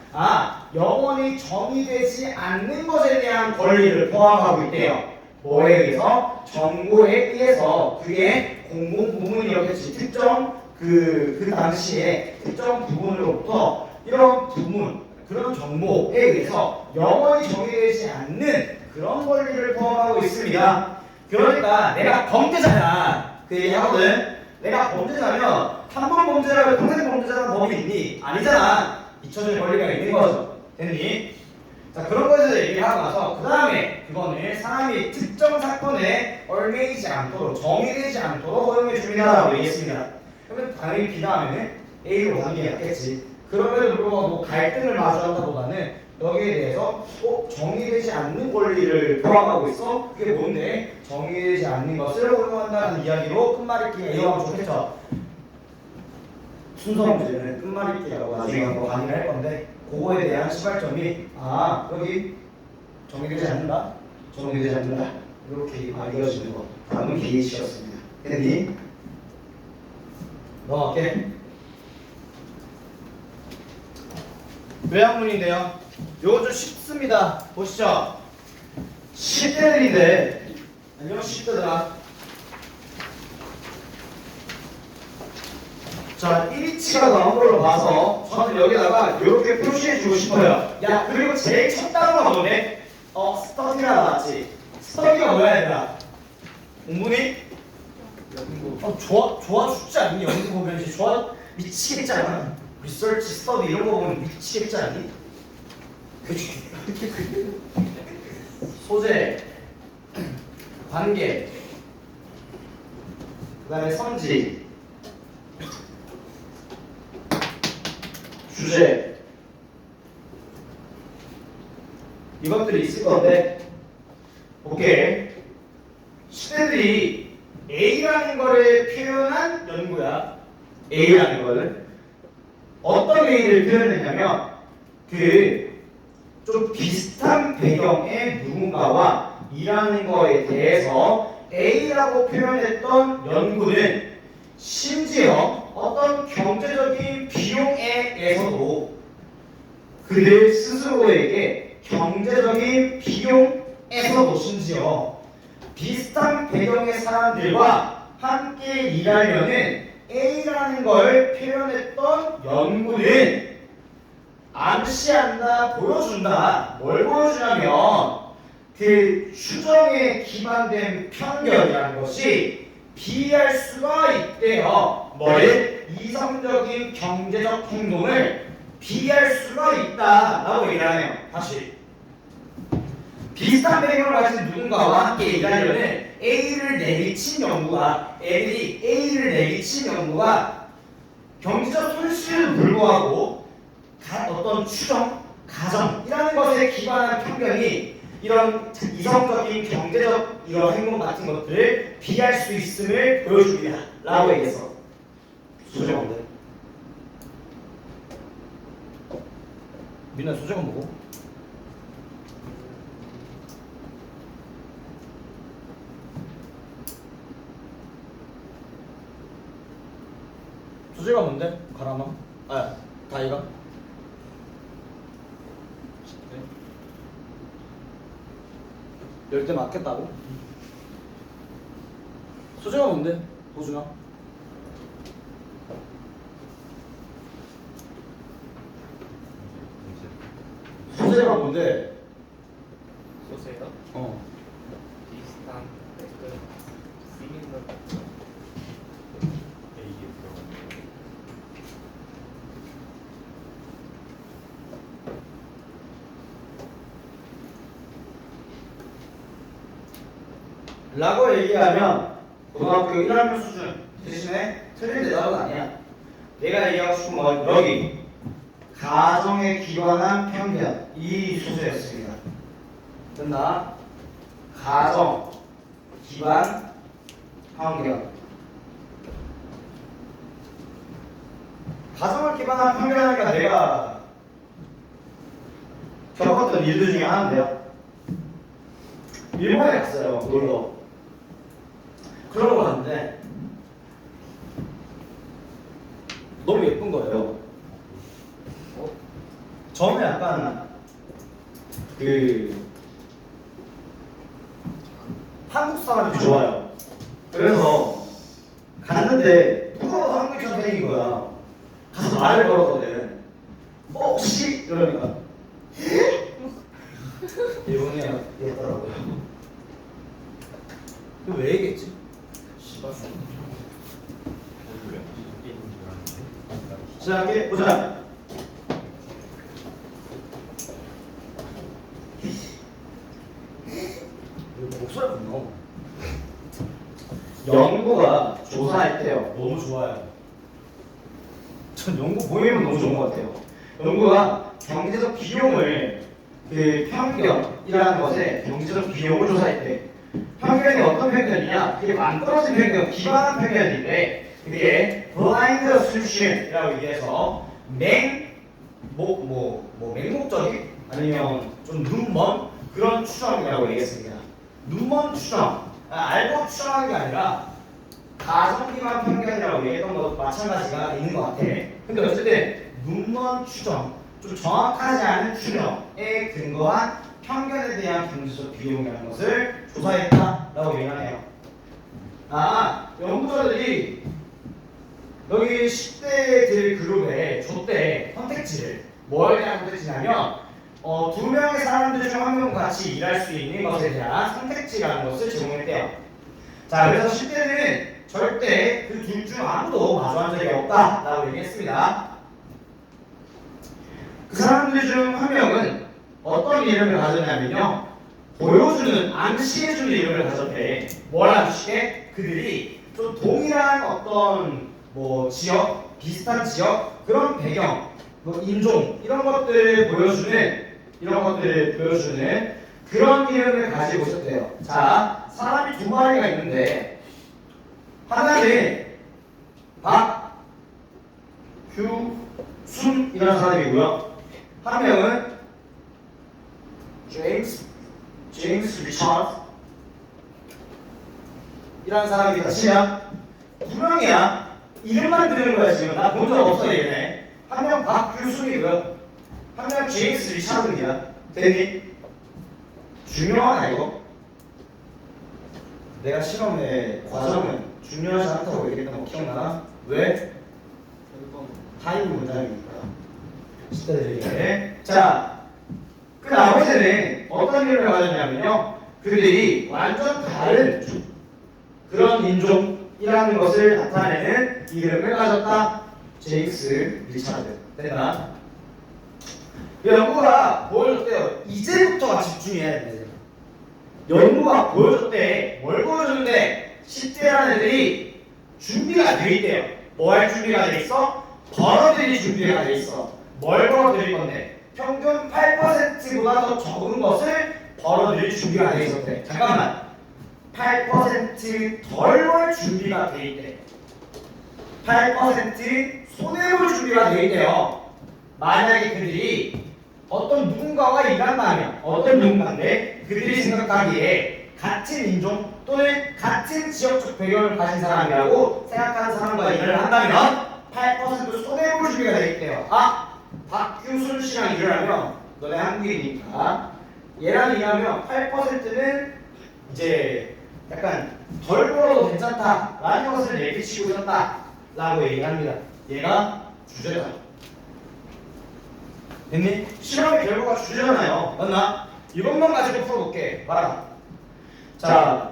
영원히 정의되지 않는 것에 대한 권리를 포함하고 있대요. 뭐에 의해서? 정보에 의해서. 그게 공공 부문이었겠지. 특정 그 당시에 특정 부분으로부터 이런 부문, 그런 정보에 의해서 영원히 정의되지 않는 그런 권리를 포함하고 있습니다. 그러니까 내가 범죄자야. 그 얘기 하거든. 내가 범죄자면 한 번 범죄라고 평생 범죄자라는 법이 있니? 아니잖아. 잊혀질 권리가 있는 거죠. 됐니? 자, 그런 것에 대해서 얘기를 하고 나서 그 다음에 그거는 사람이 특정 사건에 얽매이지 않도록 정의되지 않도록 허용해 줍니다라고 얘기했습니다. 그러면 당연히 B 다음에는 A로 가는 게 낫겠지. 그럼에도 불구하고 갈등을 마주한다보다는 여기에 대해서 정의되지 않는 권리를 포함하고 있어? 그게 뭔데? 정의되지 않는 것을 허용한다는 이야기로 끝말잇기가 이어가면 좋겠죠. 순서 문제는 끝말잇기라고 나중에 한번 강의를 할 건데 그거에 대한 시발점이 여기 정의되지 않는다, 정의되지 않는다 이렇게 이어지는 거 방금 BH였습니다. 됐니? 넘어갈게. 요약문인데요. 요거 좀 쉽습니다. 보시죠. 10대들인데 안녕 10대들아. 자, 1위치가 나온 걸로 봐서 저는 여기다가 이렇게 표시해주고 싶어요. 야, 그리고 제일 첫 단어가 뭐네? 스터디가 나왔지. 스터디가 뭐야 얘들아? 공부니? 좋아 죽지 않니? 연구 보면 이제 좋아 미치겠지 않아? 리서치 스터디 이런 거 보면 미치겠지 않니? 소재, 관계, 그 다음에 성질, 주제 이것들이 있을 건데 오케이. 시대들이 A라는 거를 표현한 연구야. A라는 거를 어떤 A를 표현했냐면 좀 비슷한 배경의 누군가와 일하는 거에 대해서 A라고 표현했던 연구는 심지어 어떤 경제적인 비용에서도 그들 스스로에게 경제적인 비용에서도 심지어 비슷한 배경의 사람들과 함께 일하려는 A라는 걸 표현했던 연구는 암시한다, 보여준다. 뭘 보여주냐면 그 추정에 기반된 편견이라는 것이 비할 수가 있대요. 뭐를? 이성적인 경제적 행동을 비할 수가 있다라고 얘기를 하네요. 다시 비슷한 배경을 가진 누군가와 함께 일하려는 A를 내비친 연구가 애들이 A를 내비친 연구가 경제적 손실에도 불구하고 어떤 추정, 가정이라는 것에 기반한 편견이 이런 이성적인 경제적 이런 행동 같은 것들을 비할 수 있음을 보여줍니다 라고 얘기했어. 소재가 뭔데? 민아 소재가 뭐고? 소재가 뭔데? 가라마? 다이가? 열대 맞겠다고? 소재가 뭔데? 보준아? 소재가 뭔데? 소세요? 어. 비슷한 댓글 시밀러 이게 들어갔네요. 라고 얘기하면 고등학교 1학년 수준 대신에 틀린 대답은 아니야. 내가 얘기하고 싶은 건 여기 가정에 기반한 편견 이 소재였습니다. 됐나? 가정 기반 편견. 가정을 기반한 편견이니까 내가 겪었던 일들 중에 하나인데요. 일본에 갔어요. 놀러. 그러고 갔는데 너무 예쁜 거예요. 저는 약간 한국 사람이 좋아요. 그래서 갔는데 누가 한국처럼 생긴 거야. 가서 말을 걸었거든. 혹시 이러니까 일본이었더라고요. 이거 왜 얘기했지? 씨발 뭐야? 게임 줄 알았는데. 시작해 보자. 목소리가 너무 연구가 조사할 때요 너무 좋아요. 전 연구 보이면 너무 좋은 것 같아요. 연구가 경제적 비용을 편견이라는 것에 경제적 비용을 조사할 때 편견이 어떤 편견이냐? 그게 만들어진 편견, 기반한 편견인데 그게 blind assumption이라고 얘기해서 맹목적인 아니면 좀 눈먼 그런 추정이라고 얘기했습니다. 눈먼 추정, 알고 추정하는 게 아니라 가정 기반 편견이라고 얘기했던 것도 마찬가지가 있는 것 같아. 근데 어쨌든 눈먼 추정, 좀 정확하지 않은 추정에 근거한 편견에 대한 경제적 비용이라는 것을 조사했다라고 얘기하네요. 연구자들이 여기 10대들 그룹에 줬대 선택지를 뭐에 대한 선택지냐면 두 명의 사람들 중 한 명 같이 일할 수 있는 것에 대한 선택지라는 것을 제공했대요. 자, 그래서 10대는 절대 그 둘 중 아무도 마주한 적이 없다라고 얘기했습니다. 그 사람들 중 한 명은 어떤 이름을 가졌냐면요, 보여주는, 암시해주는 이름을 가졌대. 뭘 암시해? 그들이 좀 동일한 어떤 지역, 비슷한 지역, 그런 배경, 인종 이런 것들을 보여주는 그런 이름을 가지고 있었대요. 자, 사람이 두 마리가 있는데 하나는 박규순이라는 사람이고요. 한 명은 제임스 리차드 이라는 사람이 시작. 두 명이야. 이름만 들은 거야 지금. 나 본 적 없어 얘네. 한 명 박규순이고요. 한 명 제임스 리차드입니다. 됐니? 중요하나 이거? 내가 실험의 과정은 중요하지 않다고 얘기했던 거 기억나? 왜? 타임 문장이니까. 시대들에게. 자, 그 나머지는 어떤 이름을 가졌냐면요, 그들이 완전 다른 그런 인종이라는 것을 나타내는 이름을 가졌다. 제임스 리차드. 됐나? 연구가 보여줬대요. 이제부터가 집중해야 돼. 연구가 보여줬대. 뭘 보여줬는데 10대라는 애들이 준비가 돼 있대요. 뭐 할 준비가 돼 있어? 벌어들일 준비가 돼 있어. 뭘 벌어들일 건데? 평균 8%보다 더 적은 것을 벌어들일 준비가 돼 있었대. 잠깐만. 8% 덜 벌 준비가 돼 있대. 8% 손해볼 준비가 돼 있대요. 만약에 그들이 어떤 누군가와 일한다면, 어떤 누군가인데 그들이 생각하기에 같은 인종 또는 같은 지역적 배경을 가진 사람이라고 생각하는 사람과 일을 한다면 8% 손해볼 준비가 돼 있대요. 박규순 씨랑 일을 하면 너네 한국인이니까 얘랑 일하면 8%는 이제 약간 덜 벌어도 괜찮다라는 것을 내비치고 있었다라고 얘기합니다. 얘가 주제가. 됐니? 실험의 결과가 주제잖아요. 맞나? 이것만 가지고 풀어볼게. 봐라. 자,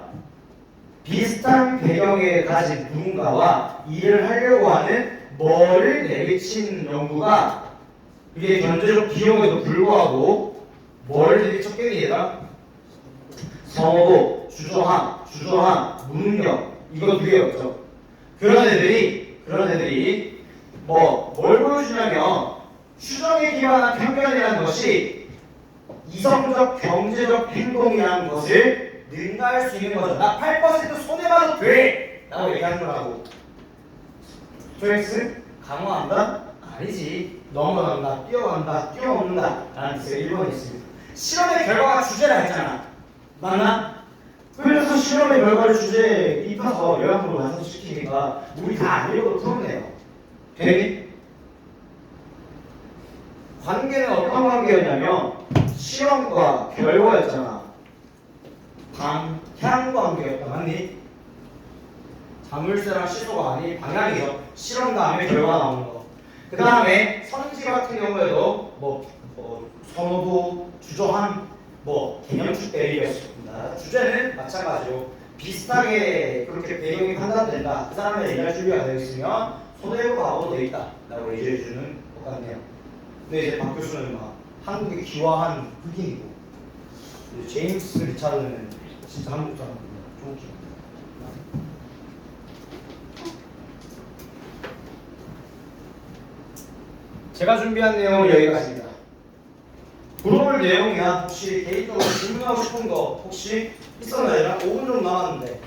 비슷한 배경에 가진 누군가와 일을 하려고 하는 뭐를 내비친 연구가 이게 경제적 비용에도 불구하고 뭘 내비쳤겠니 얘들아? 선호도, 주저함, 무능력 이거 두 개였죠. 그런 애들이 뭘 보여주냐면 추정에 기반한 편견이라는 것이 이성적 경제적 행동이라는 것을 능가할 수 있는 거죠. 나 8% 손해봐도 돼! 라고 얘기하는 거라고. 스트레스 강화한다? 아니지. 넘어간다, 뛰어간다, 뛰어넘는다 라는 뜻의 1번이 있습니다. 실험의 결과가 주제라 했잖아. 맞나? 그래서 실험의 결과를 주제에 입혀서 요약으로 완성시키니까 우리 다 알려고 풀었네요. 되니? 관계는 어떤 관계였냐면 실험과 결과였잖아. 방향 관계였다. 맞니? 자물쇠랑 시소가 아닌 방향이죠. 실험 다음에 결과 나오는 거. 그 다음에 선지 같은 경우에도 선호도, 주저함, 개념축 대립이었습니다. 주제는 마찬가지로 비슷하게 그렇게 배경이 판단된다. 그 사람의 얘기할 준비가 되어 있으면 손해고 과거로 되어 있다. 라고 얘기해 주는 것 같네요. 근데 이제 박 교수는 막 한국에 귀화한 흑인이고 제임스 리차드는 진짜 한국 사람입니다. 좋은 기분. 제가 준비한 내용은 여기까지입니다. 물어볼 내용이나 혹시 개인적으로 질문하고 싶은 거 혹시 있었나요? 5분 정도 남았는데